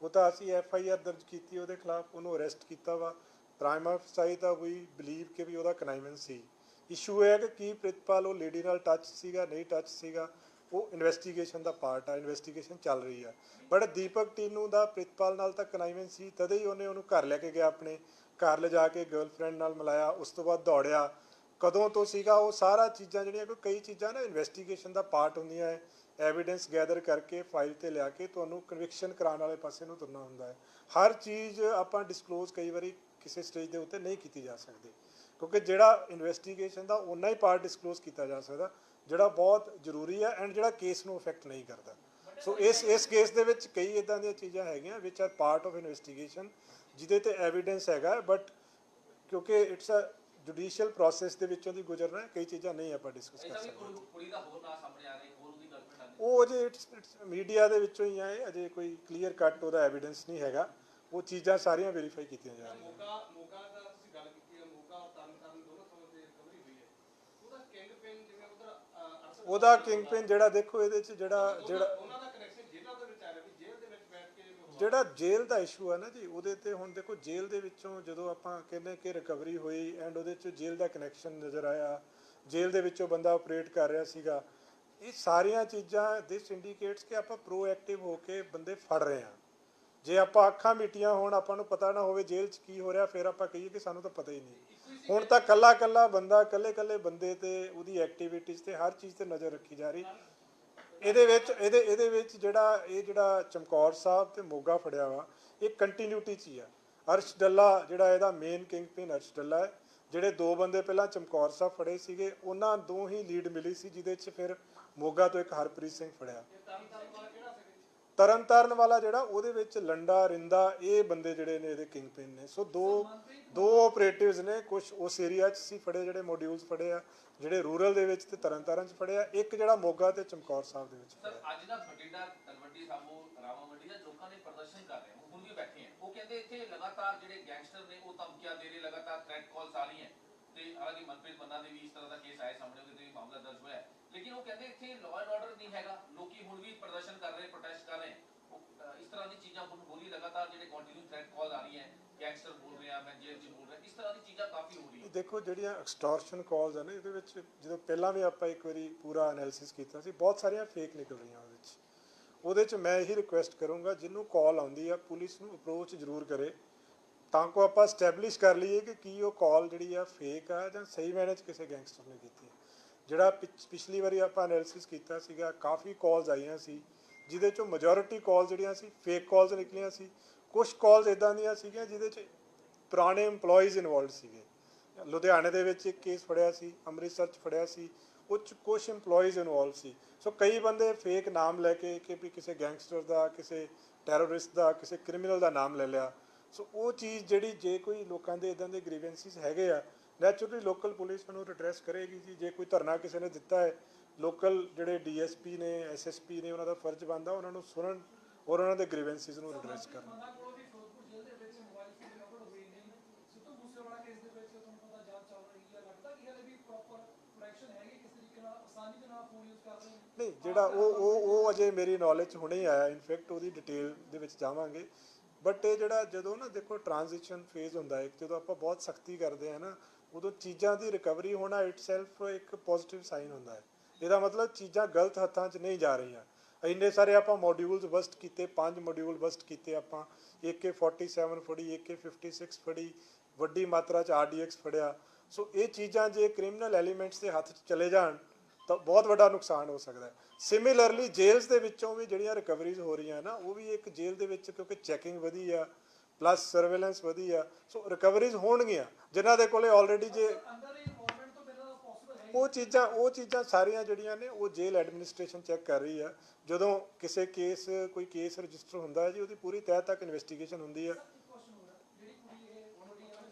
ਉਹ ਤਾਂ ਅਸੀਂ FIR ਦਰਜ ਕੀਤੀ ਉਹਦੇ ਖਿਲਾਫ, ਉਹਨੂੰ ਅਰੈਸਟ ਕੀਤਾ ਵਾ। ਪ੍ਰਾਈਮਾ ਫਸਾਈ ਤਾਂ ਵੀ ਬਿਲੀਵ ਕਿ ਵੀ ਉਹਦਾ ਕਨਾਈਵੈਂਸ ਸੀ। ਇਸ਼ੂ ਇਹ ਹੈ ਕਿ ਕੀ ਪ੍ਰਿਤਪਾਲ ਉਹ ਲੇਡੀ ਨਾਲ ਟੱਚ ਸੀਗਾ, ਨਹੀਂ ਟੱਚ ਸੀਗਾ, ਉਹ ਇਨਵੈਸਟੀਗੇਸ਼ਨ ਦਾ ਪਾਰਟ ਆ, ਇਨਵੈਸਟੀਗੇਸ਼ਨ ਚੱਲ ਰਹੀ ਆ। ਬਟ ਦੀਪਕ ਟੀਨੂ ਦਾ ਪ੍ਰਿਤਪਾਲ ਨਾਲ ਤਾਂ ਕਨਾਈਵੈਂਸ ਸੀ, ਤਦੇ ਹੀ ਉਹਨੂੰ ਘਰ ਲੈ ਕੇ ਗਿਆ, ਆਪਣੇ ਘਰ ਲਿਜਾ ਕੇ ਗਰਲਫ੍ਰੈਂਡ ਨਾਲ ਮਿਲਾਇਆ, ਉਸ ਤੋਂ ਬਾਅਦ ਦੌੜਿਆ। ਕਦੋਂ ਤੋਂ ਸੀਗਾ ਉਹ ਸਾਰਾ ਚੀਜ਼ਾਂ ਜਿਹੜੀਆਂ, ਕੋਈ ਕਈ ਚੀਜ਼ਾਂ ਨਾ ਇਨਵੈਸਟੀਗੇਸ਼ਨ ਦਾ ਪਾਰਟ ਹੁੰਦੀਆਂ ਹੈ, ਐਵੀਡੈਂਸ ਗੈਦਰ ਕਰਕੇ ਫਾਈਲ ਤੇ ਲਿਆ ਕੇ ਤੁਹਾਨੂੰ ਕਨਵਿਕਸ਼ਨ ਕਰਾਉਣ ਵਾਲੇ ਪਾਸੇ ਨੂੰ ਤੁਰਨਾ ਹੁੰਦਾ ਹੈ। ਹਰ ਚੀਜ਼ ਆਪਾਂ ਡਿਸਕਲੋਜ਼ ਕਈ ਵਾਰੀ ਕਿਸੇ ਸਟੇਜ ਦੇ ਉੱਤੇ ਨਹੀਂ ਕੀਤੀ ਜਾ ਸਕਦੀ, ਕਿਉਂਕਿ ਜਿਹੜਾ ਇਨਵੈਸਟੀਗੇਸ਼ਨ ਦਾ ਉਨਾ ਹੀ ਪਾਰਟ ਡਿਸਕਲੋਜ਼ ਕੀਤਾ ਜਾ ਸਕਦਾ ਜਿਹੜਾ ਬਹੁਤ ਜ਼ਰੂਰੀ ਹੈ ਐਂਡ ਜਿਹੜਾ ਕੇਸ ਨੂੰ ਅਫੈਕਟ ਨਹੀਂ ਕਰਦਾ। ਸੋ ਇਸ ਕੇਸ ਦੇ ਵਿੱਚ ਕਈ ਇੱਦਾਂ ਦੀਆਂ ਚੀਜ਼ਾਂ ਹੈਗੀਆਂ ਵਿਚ ਆਰ ਪਾਰਟ ਆਫ ਇਨਵੈਸਟੀਗੇਸ਼ਨ, ਜਿਹਦੇ ਤੇ ਐਵੀਡੈਂਸ ਹੈਗਾ, ਬਟ ਕਿਉਂਕਿ ਇਟਸ ਅ ਜੁਡੀਸ਼ੀਅਲ ਪ੍ਰੋਸੈਸ ਦੇ ਵਿੱਚੋਂ ਦੀ ਗੁਜ਼ਰਨਾ ਹੈ, ਕਈ ਚੀਜ਼ਾਂ ਨਹੀਂ ਆਪਾਂ ਡਿਸਕਸ ਕਰ ਸਕਦੇ। ਕੁੜੀ ਦਾ ਹੋਰ ਨਾਂ ਸਾਹਮਣੇ ਆ ਰਿਹਾ, ਹੋਰ ਉਹਦੀ ਗਰਲਫ੍ਰੈਂਡ ਆ ਗਈ, ਉਹ ਅਜੇ ਇਟਸ ਮੀਡੀਆ ਦੇ ਵਿੱਚੋਂ ਹੀ ਆਏ, ਅਜੇ ਕੋਈ ਕਲੀਅਰ ਕੱਟ ਉਹਦਾ ਐਵੀਡੈਂਸ ਨਹੀਂ ਹੈਗਾ, ਉਹ ਚੀਜ਼ਾਂ ਸਾਰੀਆਂ ਵੈਰੀਫਾਈ ਕੀਤੀਆਂ ਜਾ ਰਹੀਆਂ। ਮੋਗਾ ਦਾ ਤੁਸੀਂ ਗੱਲ ਕੀਤੀ ਹੈ, ਮੋਗਾ ਔਰ ਤਰਨਤਾਰਨ ਦੋਨੋਂ ਥਾਵਾਂ ਤੇ ਰਿਕਵਰੀ ਹੋਈ ਹੈ। ਉਹਦਾ ਕਿੰਗ ਪਿਨ ਜਿਵੇਂ ਉਹਦਾ ਕਿੰਗ ਪਿਨ ਜਿਹੜਾ ਦੇਖੋ ਇਹਦੇ ਚ ਜਿਹੜਾ ਉਹਨਾਂ ਦਾ ਕਨੈਕਸ਼ਨ ਜੇਲ੍ਹਾਂ ਦੇ ਵਿੱਚ ਆ ਰਿਹਾ, ਵੀ ਜੇਲ੍ਹ ਦੇ ਵਿੱਚ ਬੈਠ ਕੇ ਜਿਹੜਾ ਜੇਲ੍ਹ ਦਾ ਇਸ਼ੂ ਹੈ ਨਾ ਜੀ, ਉਹਦੇ ਤੇ ਹੁਣ ਦੇਖੋ ਜੇਲ੍ਹ ਦੇ ਵਿੱਚੋਂ ਜਦੋਂ ਆਪਾਂ ਕਹਿੰਦੇ ਕਿ ਰਿਕਵਰੀ ਹੋਈ ਐਂਡ ਉਹਦੇ 'ਚ ਜੇਲ੍ਹ ਦਾ ਕਨੈਕਸ਼ਨ ਨਜ਼ਰ ਆਇਆ, ਜੇਲ੍ਹ ਦੇ ਵਿੱਚੋਂ ਬੰਦਾ ਆਪਰੇਟ ਕਰ ਰਿਹਾ ਸੀਗਾ, ਇਹ ਸਾਰੀਆਂ ਚੀਜ਼ਾਂ ਦਿਸ ਇੰਡੀਕੇਟਸ ਕਿ ਆਪਾਂ ਪ੍ਰੋਐਕਟਿਵ ਹੋ ਕੇ ਬੰਦੇ ਫੜ ਰਹੇ ਹਾਂ। ਜੇ ਆਪਾਂ ਅੱਖਾਂ ਮੀਟੀਆਂ ਹੋਣ, ਆਪਾਂ ਨੂੰ ਪਤਾ ਨਾ ਹੋਵੇ ਜੇਲ੍ਹ 'ਚ ਕੀ ਹੋ ਰਿਹਾ, ਫਿਰ ਆਪਾਂ ਕਹੀਏ ਕਿ ਸਾਨੂੰ ਤਾਂ ਪਤਾ ਹੀ ਨਹੀਂ। ਹੁਣ ਤਾਂ ਕੱਲਾ ਬੰਦਾ, ਕੱਲੇ ਬੰਦੇ ਤੇ ਉਹਦੀ ਐਕਟੀਵਿਟੀਜ਼ ਤੇ ਹਰ ਚੀਜ਼ ਤੇ ਨਜ਼ਰ ਰੱਖੀ ਜਾ ਰਹੀ। ਇਹਦੇ ਵਿੱਚ ਜਿਹੜਾ ਚਮਕੌਰ ਸਾਹਿਬ ਤੇ ਮੋਗਾ ਫੜਿਆ ਵਾ, ਇਹ ਕੰਟੀਨਿਊਟੀ 'ਚ ਹੀ ਆ। ਅਰਸ਼ ਡੱਲਾ ਜਿਹੜਾ ਇਹਦਾ main king pin Arsh Dalla ਹੈ। ਜਿਹੜੇ 2 ਬੰਦੇ ਪਹਿਲਾਂ ਚਮਕੌਰ ਸਾਹਿਬ ਫੜੇ ਸੀਗੇ, ਉਹਨਾਂ ਤੋਂ ਹੀ ਲੀਡ ਮਿਲੀ ਸੀ, ਜਿਹਦੇ 'ਚ ਫਿਰ ਮੋਗਾ ਤੋਂ ਇੱਕ ਹਰਪ੍ਰੀਤ ਸਿੰਘ ਫੜਿਆ। ਤਰਨਤਾਰਨ ਵਾਲਾ ਜਿਹੜਾ ਉਹਦੇ ਵਿੱਚ ਲੰਡਾ ਰਿੰਦਾ, ਇਹ ਬੰਦੇ ਜਿਹੜੇ ਨੇ ਇਹਦੇ ਕਿੰਗ ਪਿਨ ਨੇ। ਸੋ ਦੋ ਆਪਰੇਟਿਵਸ ਨੇ, ਕੁਝ ਉਸ ਏਰੀਆ 'ਚ ਸੀ ਫੜੇ, ਜਿਹੜੇ ਮੋਡਿਊਲਸ ਫੜੇ ਆ, ਜਿਹੜੇ ਰੂਰਲ ਦੇ ਵਿੱਚ ਤੇ ਤਰਨਤਾਰਨ 'ਚ ਫੜੇ ਆ, ਇੱਕ ਜਿਹੜਾ ਮੋਗਾ ਤੇ ਚਮਕੌਰ ਸਾਹਿਬ ਦੇ ਵਿੱਚ ਸਰ ਫੜਿਆ। ਅੱਜ ਦਾ ਬਠਿੰਡਾ ਤਲਵੰਡੀ ਸਾਬੋ ਰਾਮਾਵੰਡੀ ਦਾ ਲੋਕਾਂ ਨੇ ਪ੍ਰਦਰਸ਼ਨ ਕਰ ਰਹੇ ਹੁਣ ਵੀ ਬੈਠੇ ਆ, ਉਹ ਕਹਿੰਦੇ ਇੱਥੇ ਲਗਾਤਾਰ ਜਿਹੜੇ ਗੈਂਗਸਟਰ ਨੇ ਉਹ ਧਮਕੀਆਂ ਦੇ ਰਹੇ, ਲਗਾਤਾਰ ਥ੍ਰੈਟ ਕਾਲਸ ਆ ਰਹੀਆਂ, ਤੇ ਹਾਲਾਂਕਿ ਮਨਪ੍ਰੀਤ ਮੰਨਾ ਦੇ ਵੀ ਇਸ ਤਰ੍ਹਾਂ ਦਾ ਕੇਸ ਆਇਆ ਸਾਹਮਣੇ, ਉਹਦੇ ਤੇ ਵੀ ਮਾਮਲਾ ਦਰਜ ਹੋਇਆ, ਲੇਕਿਨ ਉਹ ਕਹਿੰਦੇ ਇੱਥੇ ਲਾਅ ਐਂਡ ਆਰਡਰ ਨਹੀਂ ਹੈਗਾ, ਲੋਕੀ ਹੁਣ ਵੀ ਪ੍ਰਦਰਸ਼ਨ ਕਰ ਰਹੇ, ਪ੍ਰੋਟੈਸਟ ਕਰ ਰਹੇ। ਇਸ ਤਰ੍ਹਾਂ ਦੀ ਚੀਜ਼ਾਂ ਹੁਣ ਹੋ ਰਹੀ, ਲਗਾਤਾਰ ਜਿਹੜੇ ਕੰਟੀਨਿਊ ਥ੍ਰੈਟ ਕਾਲ ਆ ਰਹੀਆਂ, ਗੈਂਗਸਟਰ ਬੋਲ ਰਹੇ ਆ, ਮੈਂ ਜੇਲ੍ਹ 'ਚ ਬੋਲ ਰਿਹਾ, ਇਸ ਤਰ੍ਹਾਂ ਦੀ ਚੀਜ਼ਾਂ ਕਾਫੀ ਹੋ ਰਹੀਆਂ। ਦੇਖੋ ਜਿਹੜੀਆਂ ਐਕਸਟੋਰਸ਼ਨ ਕਾਲਸ ਆ ਨੇ, ਇਹਦੇ ਵਿੱਚ ਜਦੋਂ ਪਹਿਲਾਂ ਵੀ ਆਪਾਂ ਇੱਕ ਵਾਰੀ ਪੂਰਾ ਐਨਾਲਿਸਿਸ ਕੀਤਾ ਸੀ, ਬਹੁਤ ਸਾਰੀਆਂ ਫੇਕ ਨਿਕਲ ਰਹੀਆਂ ਉਹਦੇ 'ਚ ਮੈਂ ਇਹੀ ਰਿਕੁਐਸਟ ਕਰੂੰਗਾ, ਜਿਹਨੂੰ ਕਾਲ ਆਉਂਦੀ ਆ ਪੁਲਿਸ ਨੂੰ ਅਪਰੋਚ ਜ਼ਰੂਰ ਕਰੇ, ਤਾਂ ਕਿ ਆਪਾਂ ਸਟੈਬਲਿਸ਼ ਕਰ ਲਈਏ ਕਿ ਕੀ ਉਹ ਕਾਲ ਜਿਹੜੀ ਆ ਫੇਕ ਆ ਜਾਂ ਸਹੀ ਮੈਨੇ 'ਚ ਕਿਸੇ ਗੈਂਗਸਟਰ ਨੇ ਕੀਤੀ। ਜਿਹੜਾ ਪਿਛਲੀ ਵਾਰੀ ਆਪਾਂ ਐਨਾਲਿਸਿਸ ਕੀਤਾ ਸੀਗਾ, ਕਾਫੀ ਕਾਲਸ ਆਈਆਂ ਸੀ, ਜਿਹਦੇ 'ਚੋਂ ਮੈਜੋਰਿਟੀ ਕਾਲ ਜਿਹੜੀਆਂ ਸੀ ਫੇਕ ਕਾਲਸ ਨਿਕਲੀਆਂ ਸੀ। ਕੁਝ ਕਾਲਸ ਇੱਦਾਂ ਦੀਆਂ ਸੀਗੀਆਂ ਜਿਹਦੇ 'ਚ ਪੁਰਾਣੇ EMPLOYEES ਇਨਵੋਲਵਡ ਸੀਗੇ। ਲੁਧਿਆਣੇ ਦੇ ਵਿੱਚ ਇੱਕ ਕੇਸ ਫੜਿਆ ਸੀ, ਅੰਮ੍ਰਿਤਸਰ 'ਚ ਫੜਿਆ ਸੀ, ਉਹ 'ਚ ਕੁਝ EMPLOYEES ਇਨਵੋਲਵ ਸੀ। ਸੋ ਕਈ ਬੰਦੇ ਫੇਕ ਨਾਮ ਲੈ ਕੇ ਕਿ ਵੀ ਕਿਸੇ ਗੈਂਗਸਟਰ ਦਾ, ਕਿਸੇ ਟੈਰਰਿਸਟ ਦਾ, ਕਿਸੇ ਕ੍ਰਿਮੀਨਲ ਦਾ ਨਾਮ ਲੈ ਲਿਆ। ਸੋ ਉਹ ਚੀਜ਼ ਜਿਹੜੀ, ਜੇ ਕੋਈ ਲੋਕਾਂ ਦੇ ਇੱਦਾਂ ਦੇ ਗ੍ਰੀਵੈਂਸਿਸ ਹੈਗੇ ਆ, ਨੈਚੁਰਲੀ ਲੋਕਲ ਪੁਲਿਸ ਨੂੰ ਰਿਡਰੈਸ ਕਰੇਗੀ ਜੀ। ਜੇ ਕੋਈ ਧਰਨਾ ਕਿਸੇ ਨੇ ਦਿੱਤਾ ਹੈ, ਲੋਕਲ ਜਿਹੜੇ DSP ਨੇ, SSP ਨੇ, ਉਹਨਾਂ ਦਾ ਫਰਜ਼ ਬਣਦਾ ਉਹਨਾਂ ਨੂੰ ਸੁਣਨ ਔਰ ਉਹਨਾਂ ਦੇ ਗ੍ਰੀਵੈਂਸਿਸ ਨੂੰ ਰਿਡਰੈਸ ਕਰਨ। ਨਹੀਂ, ਜਿਹੜਾ ਉਹ ਅਜੇ ਮੇਰੀ ਨੌਲੇਜ 'ਚ ਹੁਣੇ ਹੀ ਆਇਆ, ਇਨਫੈਕਟ ਉਹਦੀ ਡਿਟੇਲ ਦੇ ਵਿੱਚ ਜਾਵਾਂਗੇ। ਬਟ ਇਹ ਜਿਹੜਾ ਜਦੋਂ ਨਾ ਦੇਖੋ ਟ੍ਰਾਂਜੀਸ਼ਨ ਫੇਜ਼ ਹੁੰਦਾ ਹੈ, ਜਦੋਂ ਆਪਾਂ ਬਹੁਤ ਸਖਤੀ ਕਰਦੇ ਹਾਂ ਨਾ, ਉਦੋਂ ਚੀਜ਼ਾਂ ਦੀ ਰਿਕਵਰੀ ਹੋਣਾ ਇਟਸੈਲਫ ਇੱਕ ਪੋਜ਼ਿਟਿਵ ਸਾਈਨ ਹੁੰਦਾ ਹੈ। ਇਹਦਾ ਮਤਲਬ ਚੀਜ਼ਾਂ ਗਲਤ ਹੱਥਾਂ 'ਚ ਨਹੀਂ ਜਾ ਰਹੀਆਂ। ਇੰਨੇ ਸਾਰੇ ਆਪਾਂ ਮੋਡਿਊਲਸ ਬਸਟ ਕੀਤੇ, 5 ਮੋਡਿਊਲ ਬਸਟ ਕੀਤੇ ਆਪਾਂ, AK-47 ਫੜੀ, AK-56 ਫੜੀ, ਵੱਡੀ ਮਾਤਰਾ 'ਚ RDX ਫੜਿਆ। ਸੋ ਇਹ ਚੀਜ਼ਾਂ ਜੇ ਕ੍ਰਿਮੀਨਲ ਐਲੀਮੈਂਟਸ ਦੇ ਹੱਥ 'ਚ ਚਲੇ ਜਾਣ ਤਾਂ ਬਹੁਤ ਵੱਡਾ ਨੁਕਸਾਨ ਹੋ ਸਕਦਾ ਹੈ। ਸਿਮਿਲਰਲੀ ਜੇਲ੍ਸ ਦੇ ਵਿੱਚੋਂ ਵੀ ਜਿਹੜੀਆਂ ਰਿਕਵਰੀਜ਼ ਹੋ ਰਹੀਆਂ ਨਾ, ਉਹ ਵੀ ਇੱਕ ਜੇਲ੍ਹ ਦੇ ਵਿੱਚ ਕਿਉਂਕਿ ਚੈਕਿੰਗ ਵਧੀ ਆ ਪਲੱਸ ਸਰਵੇਲੈਂਸ ਵਧੀ ਆ, ਸੋ ਰਿਕਵਰੀਜ਼ ਹੋਣਗੀਆਂ ਜਿਨ੍ਹਾਂ ਦੇ ਕੋਲੇ ਆਲਰੇਡੀ ਜੇ ਅੰਦਰ ਇਨਵੋਲਵਮੈਂਟ ਤੋਂ ਬਿਨਾਂ ਪੋਸੀਬਲ ਹੈ ਉਹ ਚੀਜ਼ਾਂ ਸਾਰੀਆਂ ਜਿਹੜੀਆਂ ਨੇ ਉਹ ਜੇਲ੍ਹ ਐਡਮਿਨਿਸਟ੍ਰੇਸ਼ਨ ਚੈੱਕ ਕਰ ਰਹੀ ਆ। ਜਦੋਂ ਕਿਸੇ ਕੋਈ ਕੇਸ ਰਜਿਸਟਰ ਹੁੰਦਾ ਹੈ ਜੀ, ਉਹਦੀ ਪੂਰੀ ਤਹਿ ਤੱਕ ਇਨਵੈਸਟੀਗੇਸ਼ਨ ਹੁੰਦੀ ਆ। ਜਿਹੜੀ ਕੁੜੀ ਇਹ ਥੋੜੀ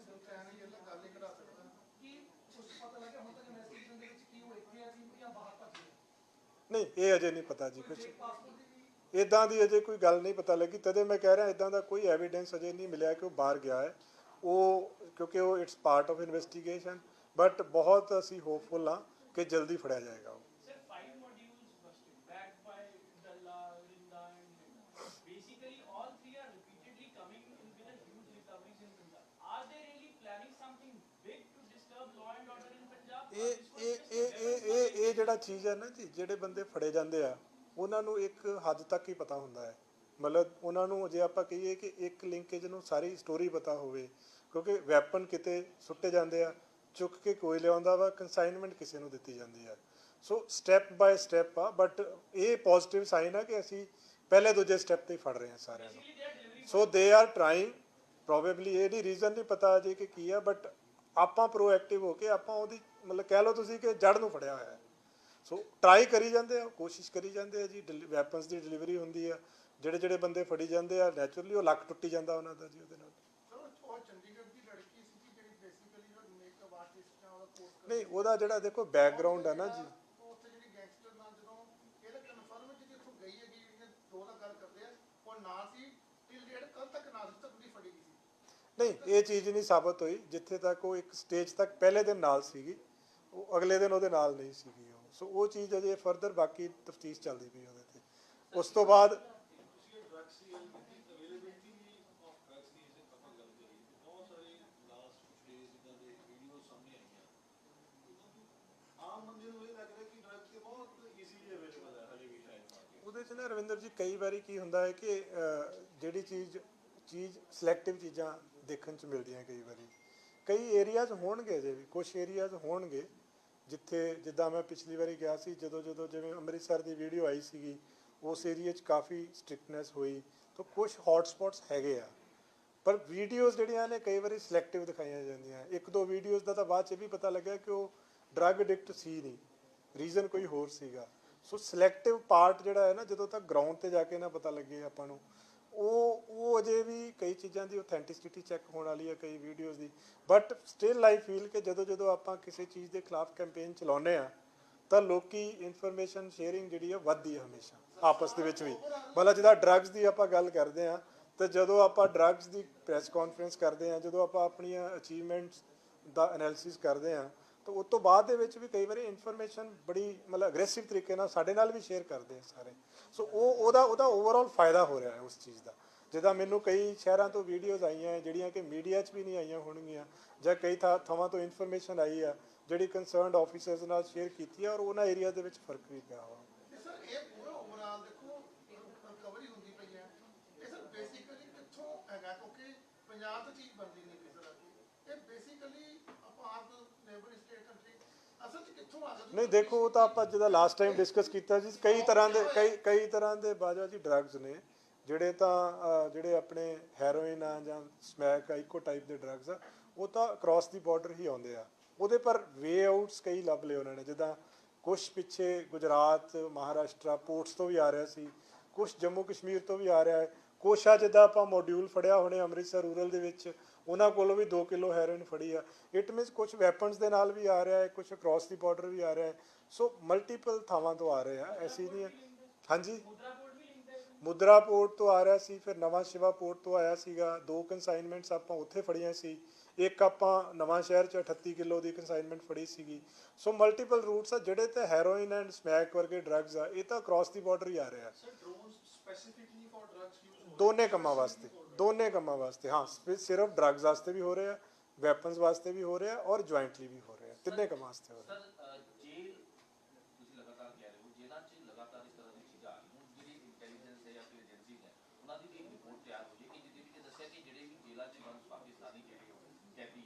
ਕਹਿਣ ਇਹ ਗੱਲ ਨਹੀਂ ਕਰਾ ਸਕਦਾ ਕੀ ਕੁਝ ਪਤਾ ਲੱਗਿਆ ਹੁਣ ਤੱਕ ਇਨਵੈਸਟੀਗੇਸ਼ਨ ਦੇ ਵਿੱਚ ਕੀ ਉਹ ਇੱਥੇ ਆ ਸੀ ਜਾਂ ਬਾਹਰ ਭੱਜੀ ਹੈ? ਨਹੀਂ, ਇਹ ਅਜੇ ਨਹੀਂ ਪਤਾ ਜੀ ਕੁਝ ਪਾਸਪੋਰਟ ਦੀ ਵੀ ਇਦਾਂ ਦੀ ਅਜੇ ਕੋਈ ਗੱਲ ਨਹੀਂ ਪਤਾ ਲੱਗੀ। ਤਦੇ ਮੈਂ ਕਹਿ ਰਿਹਾ ਇਦਾਂ ਦਾ ਕੋਈ ਐਵੀਡੈਂਸ ਅਜੇ ਨਹੀਂ ਮਿਲਿਆ ਕਿ ਉਹ ਬਾਹਰ ਗਿਆ ਹੈ। ਉਹ ਕਿਉਂਕਿ ਉਹ it's part of investigation, but ਬਹੁਤ ਅਸੀਂ ਹੋਪਫੁਲ ਹਾਂ ਕਿ ਜਲਦੀ ਫੜਿਆ ਜਾਏਗਾ ਉਹ। Sir, 5 modules busted, backed by Dalla, Rinda, and basically all three are repeatedly coming in with a huge recoveries in Punjab. Are they really planning something big to disturb law and order in Punjab? Or this was just a demonstration? ਇਹ ਜਿਹੜਾ ਚੀਜ਼ ਹੈ ਨਾ ਜੀ, ਜਿਹੜੇ ਬੰਦੇ ਫੜੇ ਜਾਂਦੇ ਆ ਉਹਨਾਂ ਨੂੰ ਇੱਕ ਹੱਦ ਤੱਕ ਹੀ ਪਤਾ ਹੁੰਦਾ ਹੈ। ਮਤਲਬ ਉਹਨਾਂ ਨੂੰ ਜੇ ਆਪਾਂ ਕਹੀਏ ਕਿ ਇੱਕ ਲਿੰਕੇਜ ਨੂੰ ਸਾਰੀ ਸਟੋਰੀ ਪਤਾ ਹੋਵੇ, ਕਿਉਂਕਿ ਵੈਪਨ ਕਿਤੇ ਸੁੱਟੇ ਜਾਂਦੇ ਆ, ਚੁੱਕ ਕੇ ਕੋਈ ਲਿਆਉਂਦਾ ਵਾ, ਕੰਸਾਈਨਮੈਂਟ ਕਿਸੇ ਨੂੰ ਦਿੱਤੀ ਜਾਂਦੀ ਆ। ਸੋ ਸਟੈਪ ਬਾਏ ਸਟੈਪ ਆ, ਬਟ ਇਹ ਪੋਜ਼ਿਟਿਵ ਸਾਈਨ ਆ ਕਿ ਅਸੀਂ ਪਹਿਲੇ ਦੂਜੇ ਸਟੈਪ ਤੇ ਹੀ ਫੜ ਰਹੇ ਹਾਂ ਸਾਰਿਆਂ ਨੂੰ। Basically, they are delivering. So they are trying, probably ਇਹ ਨਹੀਂ ਰੀਜ਼ਨ ਨਹੀਂ ਪਤਾ ਅਜੇ ਕਿ ਕੀ ਆ, ਬਟ ਆਪਾਂ ਪ੍ਰੋਐਕਟਿਵ ਹੋ ਕੇ ਆਪਾਂ ਉਹਦੀ ਮਤਲਬ ਕਹਿ ਲਓ ਤੁਸੀਂ ਕਿ ਜੜ ਨੂੰ ਫੜਿਆ ਹੋਇਆ ਹੈ। ਸੋ ਟਰਾਈ ਕਰੀ ਜਾਂਦੇ ਆ, ਕੋਸ਼ਿਸ਼ ਕਰੀ ਜਾਂਦੇ ਆ ਜੀ, ਵੈਪਨਸ ਦੀ ਡਿਲੀਵਰੀ ਹੁੰਦੀ ਆ। ਜਿਹੜੇ ਬੰਦੇ ਫੜੀ ਜਾਂਦੇ ਆ ਨੈਚੁਰਲੀ ਉਹ ਲੱਕ ਟੁੱਟੀ ਜਾਂਦਾ ਉਹਨਾਂ ਦਾ ਜੀ ਉਹਦੇ ਨਾਲ। ਸਰ ਉਹ ਚੰਡੀਗੜ੍ਹ ਦੀ ਲੜਕੀ ਸੀ ਜਿਹੜੀ ਬੇਸਿਕਲੀ ਉਹ ਮੇਕਅਪ ਆਰਟਿਸਟ ਜਾਂ ਉਹਦਾ ਕੋਰਸ ਨਹੀਂ, ਉਹਦਾ ਜਿਹੜਾ ਦੇਖੋ ਬੈਕਗ੍ਰਾਉਂਡ ਹੈ ਨਾ ਜੀ, ਉੱਥੇ ਜਿਹੜੀ ਗੈਂਗਸਟਰ ਨਾਲ ਜਦੋਂ ਇਹਦਾ ਕਨਫਰਮ ਹੈ ਕਿ ਇੱਥੋਂ ਗਈ ਹੈਗੀ, ਇਹਨੇ ਦੋ ਦਾ ਗੱਲ ਕਰਦੇ ਆ ਉਹ ਨਾਲ ਸੀ ਟਿਲ ਡੇਟ ਕੱਲ ਤੱਕ ਨਾਲ ਸੀ, ਤੱਕ ਨਹੀਂ ਫੜੀ ਗਈ ਸੀ। ਨਹੀਂ ਇਹ ਚੀਜ਼ ਨਹੀਂ ਸਾਬਤ ਹੋਈ। ਜਿੱਥੇ ਤੱਕ ਉਹ ਇੱਕ ਸਟੇਜ ਤੱਕ ਪਹਿਲੇ ਦਿਨ ਨਾਲ ਸੀਗੀ, ਉਹ ਅਗਲੇ ਦਿਨ ਉਹਦੇ ਨਾਲ ਨਹੀਂ ਸੀਗੀ ਉਹ। ਸੋ ਉਹ ਚੀਜ਼ ਅਜੇ ਫਰਦਰ ਬਾਕੀ ਤਫਤੀਸ਼ ਚੱਲਦੀ ਪਈ ਉਹਦੇ ਤੇ। ਉਸ ਤੋਂ ਬਾਅਦ ਤੁਸੀਂ ਡਰੱਗਸ ਦੀ ਗੱਲ ਕੀਤੀ, ਅਵੇਲੇਬਿਲਿਟੀ ਆਫ ਡਰੱਗਸ ਦੀ ਜੇ ਆਪਾਂ ਗੱਲ ਕਰੀਏ ਬਹੁਤ ਸਾਰੇ ਲਾਸਟ ਕੁਝ ਡੇਜ਼ ਇਦਾਂ ਦੇ ਵੀਡੀਓ ਸਾਹਮਣੇ ਆਈਆਂ। ਆਮ ਬੰਦੇ ਨੂੰ ਇਹ ਲੱਗ ਰਿਹਾ ਕਿ ਡਰੱਗ ਤੇ ਬਹੁਤ ਈਜ਼ੀਲੀ ਅਵੇਲੇਬਲ ਹੈ ਹਲੇ ਵੀ ਸ਼ਾਇਦ ਮਾਰਕੀਟ। ਉਹਦੇ 'ਚ ਨਾ ਰਵਿੰਦਰ ਜੀ ਕਈ ਵਾਰੀ ਕੀ ਹੁੰਦਾ ਹੈ ਕਿ ਜਿਹੜੀ ਚੀਜ਼ ਸਿਲੈਕਟਿਵ ਚੀਜ਼ਾਂ ਦੇਖਣ 'ਚ ਮਿਲਦੀਆਂ ਕਈ ਵਾਰੀ। ਕਈ ਏਰੀਆਜ਼ ਹੋਣਗੇ ਅਜੇ ਵੀ, ਕੁਝ ਏਰੀਆਜ਼ ਹੋਣਗੇ ਜਿੱਥੇ ਜਿੱਦਾਂ ਮੈਂ ਪਿਛਲੀ ਵਾਰੀ ਗਿਆ ਸੀ, ਜਦੋਂ ਜਿਵੇਂ ਅੰਮ੍ਰਿਤਸਰ ਦੀ ਵੀਡੀਓ ਆਈ ਸੀਗੀ, ਉਸ ਏਰੀਆ 'ਚ ਕਾਫੀ ਸਟ੍ਰਿਕਟਨੈਸ ਹੋਈ। ਤਾਂ ਕੁਝ ਹੌਟ ਸਪੌਟਸ ਹੈਗੇ ਆ, ਪਰ ਵੀਡੀਓਜ਼ ਜਿਹੜੀਆਂ ਨੇ ਕਈ ਵਾਰੀ ਸਿਲੈਕਟਿਵ ਦਿਖਾਈਆਂ ਜਾਂਦੀਆਂ। ਇੱਕ ਦੋ ਵੀਡੀਓਜ਼ ਦਾ ਤਾਂ ਬਾਅਦ 'ਚ ਵੀ ਪਤਾ ਲੱਗਿਆ ਕਿ ਉਹ ਡਰੱਗ ਐਡਿਕਟ ਸੀ ਨਹੀਂ, ਰੀਜ਼ਨ ਕੋਈ ਹੋਰ ਸੀਗਾ। ਸੋ ਸਿਲੈਕਟਿਵ ਪਾਰਟ ਜਿਹੜਾ ਹੈ ਨਾ, ਜਦੋਂ ਤੱਕ ਗਰਾਊਂਡ ਤੇ ਜਾ ਕੇ ਨਾ ਪਤਾ ਲੱਗੇ ਆਪਾਂ ਨੂੰ, ਉਹ ਅਜੇ ਵੀ ਕਈ ਚੀਜ਼ਾਂ ਦੀ ਆਥੈਂਟਿਸਿਟੀ ਚੈੱਕ ਹੋਣ ਵਾਲੀ ਹੈ, ਕਈ videos the. But still I feel ਕਿ ਜਦੋਂ ਆਪਾਂ ਕਿਸੇ ਚੀਜ਼ ਦੇ ਖਿਲਾਫ ਕੈਂਪੇਨ ਚਲਾਉਂਦੇ ਆ ਤਾਂ ਲੋਕੀ ਇਨਫੋਰਮੇਸ਼ਨ ਸ਼ੇਅਰਿੰਗ ਜਿਹੜੀ ਹੈ ਵੱਧਦੀ ਹੈ ਹਮੇਸ਼ਾ ਆਪਸ ਦੇ ਵਿੱਚ ਵੀ। ਮਤਲਬ ਜਿੱਦਾਂ ਡਰੱਗਸ ਦੀ ਆਪਾਂ ਗੱਲ ਕਰਦੇ ਆ, ਤਾਂ ਜਦੋਂ ਆਪਾਂ ਡਰੱਗਸ ਦੀ ਪ੍ਰੈਸ ਕਾਨਫਰੰਸ ਕਰਦੇ ਆ, ਜਦੋਂ ਆਪਾਂ ਆਪਣੀਆਂ ਅਚੀਵਮੈਂਟਸ ਦਾ ਐਨਾਲਿਸਿਸ ਕਰਦੇ ਆ, ਤਾਂ ਉਸ ਤੋਂ ਬਾਅਦ ਦੇ ਵਿੱਚ ਵੀ ਕਈ ਵਾਰੀ ਇਨਫੋਰਮੇਸ਼ਨ ਬੜੀ ਮਤਲਬ ਅਗਰੈਸਿਵ ਤਰੀਕੇ ਨਾਲ ਸਾਡੇ ਨਾਲ ਵੀ ਸ਼ੇਅਰ ਕਰਦੇ ਆ ਸਾਰੇ। ਸੋ ਉਹਦਾ ਓਵਰਆਲ ਫਾਇਦਾ ਹੋ ਰਿਹਾ ਹੈ ਉਸ ਚੀਜ਼ ਦਾ। ਜਿੱਦਾਂ ਮੈਨੂੰ ਕਈ ਸ਼ਹਿਰਾਂ ਤੋਂ ਵੀਡੀਓਜ਼ ਆਈਆਂ ਜਿਹੜੀਆਂ ਕਿ ਮੀਡੀਆ 'ਚ ਵੀ ਨਹੀਂ ਆਈਆਂ ਹੋਣਗੀਆਂ, ਜਾਂ ਕਈ ਥਾਵਾਂ ਤੋਂ ਇਨਫੋਰਮੇਸ਼ਨ ਆਈ ਆ ਜਿਹੜੀ ਕੰਸਰਨਡ ਆਫੀਸਰਸ ਨਾਲ ਸ਼ੇਅਰ ਕੀਤੀ ਆ, ਔਰ ਉਹਨਾਂ ਏਰੀਆ ਦੇ ਵਿੱਚ ਫਰਕ ਵੀ ਪਿਆ ਵਾ। ਤੇ ਸਰ ਇਹ ਪੂਰਾ ਓਵਰਆਲ ਦੇਖੋ ਰਿਕਵਰੀ ਹੁੰਦੀ ਪਈ ਹੈ, ਇਹ ਸਰ ਬੇਸਿਕਲੀ ਕਿੱਥੋਂ ਹੈਗਾ? ਕਿਉਂਕਿ ਪੰਜਾਬ ਤੋਂ ਚੀਜ਼ ਬਣਦੀ ਨਹੀਂ ਪਈ ਸਰ। ਇਹ ਬੇਸਿਕਲੀ ਆਪਾਂ ਆਪ ਨੇਬਰ ਸਟੇਟ ਕੰਟਰੀ ਅਸਲ 'ਚ ਕਿੱਥੋਂ ਆ ਸਕਦਾ? ਨਹੀਂ ਦੇਖੋ, ਉਹ ਤਾਂ ਆਪਾਂ ਜਿਹਦਾ ਲਾਸਟ ਟਾਈਮ ਡਿਸਕਸ ਕੀਤਾ ਜੀ, ਕਈ ਤਰ੍ਹਾਂ ਦੇ ਬਾਜਾ ਜੀ ਡਰੱਗਸ ਨੇ ਜਿਹੜੇ ਆਪਣੇ ਹੈਰੋਇਨ ਆ ਜਾਂ ਸਮੈਕ ਆ, ਇੱਕੋ ਟਾਈਪ ਦੇ ਡਰੱਗਸ ਆ, ਉਹ ਤਾਂ ਅਕ੍ਰੋਸ ਦੀ ਬਾਰਡਰ ਹੀ ਆਉਂਦੇ ਆ। ਉਹਦੇ ਪਰ ਵੇ ਆਊਟਸ ਕਈ ਲੱਭ ਲਏ ਉਹਨਾਂ ਨੇ। ਜਿੱਦਾਂ ਕੁਛ ਪਿੱਛੇ ਗੁਜਰਾਤ, ਮਹਾਰਾਸ਼ਟਰ ਪੋਰਟਸ ਤੋਂ ਵੀ ਆ ਰਿਹਾ ਸੀ, ਕੁਛ ਜੰਮੂ ਕਸ਼ਮੀਰ ਤੋਂ ਵੀ ਆ ਰਿਹਾ ਹੈ, ਕੁਛ ਆ ਜਿੱਦਾਂ ਆਪਾਂ ਮੋਡਿਊਲ ਫੜਿਆ ਹੋਣੇ ਅੰਮ੍ਰਿਤਸਰ ਰੂਰਲ ਦੇ ਵਿੱਚ, ਉਹਨਾਂ ਕੋਲੋਂ ਵੀ 2 ਕਿਲੋ ਹੈਰੋਇਨ ਫੜੀ ਆ। ਇਟ ਮੀਨਸ ਕੁਛ ਵੈਪਨਸ ਦੇ ਨਾਲ ਵੀ ਆ ਰਿਹਾ ਹੈ, ਕੁਛ ਅਕ੍ਰੋਸ ਦੀ ਬਾਰਡਰ ਵੀ ਆ ਰਿਹਾ ਹੈ। ਸੋ ਮਲਟੀਪਲ ਥਾਵਾਂ ਤੋਂ ਆ ਰਹੇ ਆ, ਐਸੀ ਨਹੀਂ ਹੈ। ਹਾਂਜੀ, ਮੁਦਰਾ ਪੋਰਟ ਤੋਂ ਆ ਰਿਹਾ ਸੀ, ਫਿਰ ਨਵਾਂ ਸ਼ਿਵਾ ਪੋਰਟ ਤੋਂ ਆਇਆ ਸੀਗਾ। 2 ਕੰਸਾਈਨਮੈਂਟਸ ਆਪਾਂ ਉੱਥੇ ਫੜੀਆਂ ਸੀ, ਇੱਕ ਆਪਾਂ ਨਵਾਂ ਸ਼ਹਿਰ 'ਚ 38 ਕਿਲੋ ਦੀ ਕੰਸਾਈਨਮੈਂਟ ਫੜੀ ਸੀਗੀ। ਸੋ ਮਲਟੀਪਲ ਰੂਟਸ ਆ ਜਿਹੜੇ ਤੇ ਹੈਰੋਇਨ ਐਂਡ ਸਮੈਕ ਵਰਗੇ ਡਰੱਗਸ ਆ, ਇਹ ਤਾਂ ਅਕ੍ਰੋਸ ਦੀ ਬਾਰਡਰ ਹੀ ਆ ਰਿਹਾ। Sir drones specifically for drugs use ਹੋ ਦੋਨੇ ਕੰਮਾਂ ਵਾਸਤੇ ਹਾਂ, ਸਿਰਫ ਡਰੱਗਸ ਵਾਸਤੇ ਵੀ ਹੋ ਰਿਹਾ, ਵੈਪਨਸ ਵਾਸਤੇ ਵੀ ਹੋ ਰਿਹਾ, ਔਰ ਜੁਆਇੰਟਲੀ ਵੀ ਹੋ ਰਿਹਾ, ਤਿੰਨੇ ਕੰਮਾਂ ਵਾਸਤੇ ਹੋ ਰਿਹਾ। ਸਰ ਜੇਲ੍ਹ ਤੁਸੀਂ ਲਗਾਤਾਰ ਕਹਿ ਰਹੇ ਹੋ, ਜੇਲ੍ਹਾਂ 'ਚ ਲਗਾਤਾਰ ਇਸ ਤਰ੍ਹਾਂ ਦੀ ਚੀਜ਼ਾਂ ਆ ਰਹੀਆਂ। ਹੁਣ ਜਿਹੜੀ ਇੰਟੈਲੀਜੈਂਸ ਹੈ ਜਾਂ ਫਿਰ ਏਜੰਸੀਜ਼ ਹੈ, ਉਹਨਾਂ ਦੀ ਵੀ ਇੱਕ ਰਿਪੋਰਟ ਤਿਆਰ ਹੋ ਜਾਏਗੀ ਜਿਹਦੇ ਵਿੱਚ ਦੱਸਿਆ ਕਿ ਜਿਹੜੇ ਵੀ ਜੇਲ੍ਹਾਂ 'ਚ ਬੰਦ ਪਾਕਿਸਤਾਨੀ ਕੈਦੀ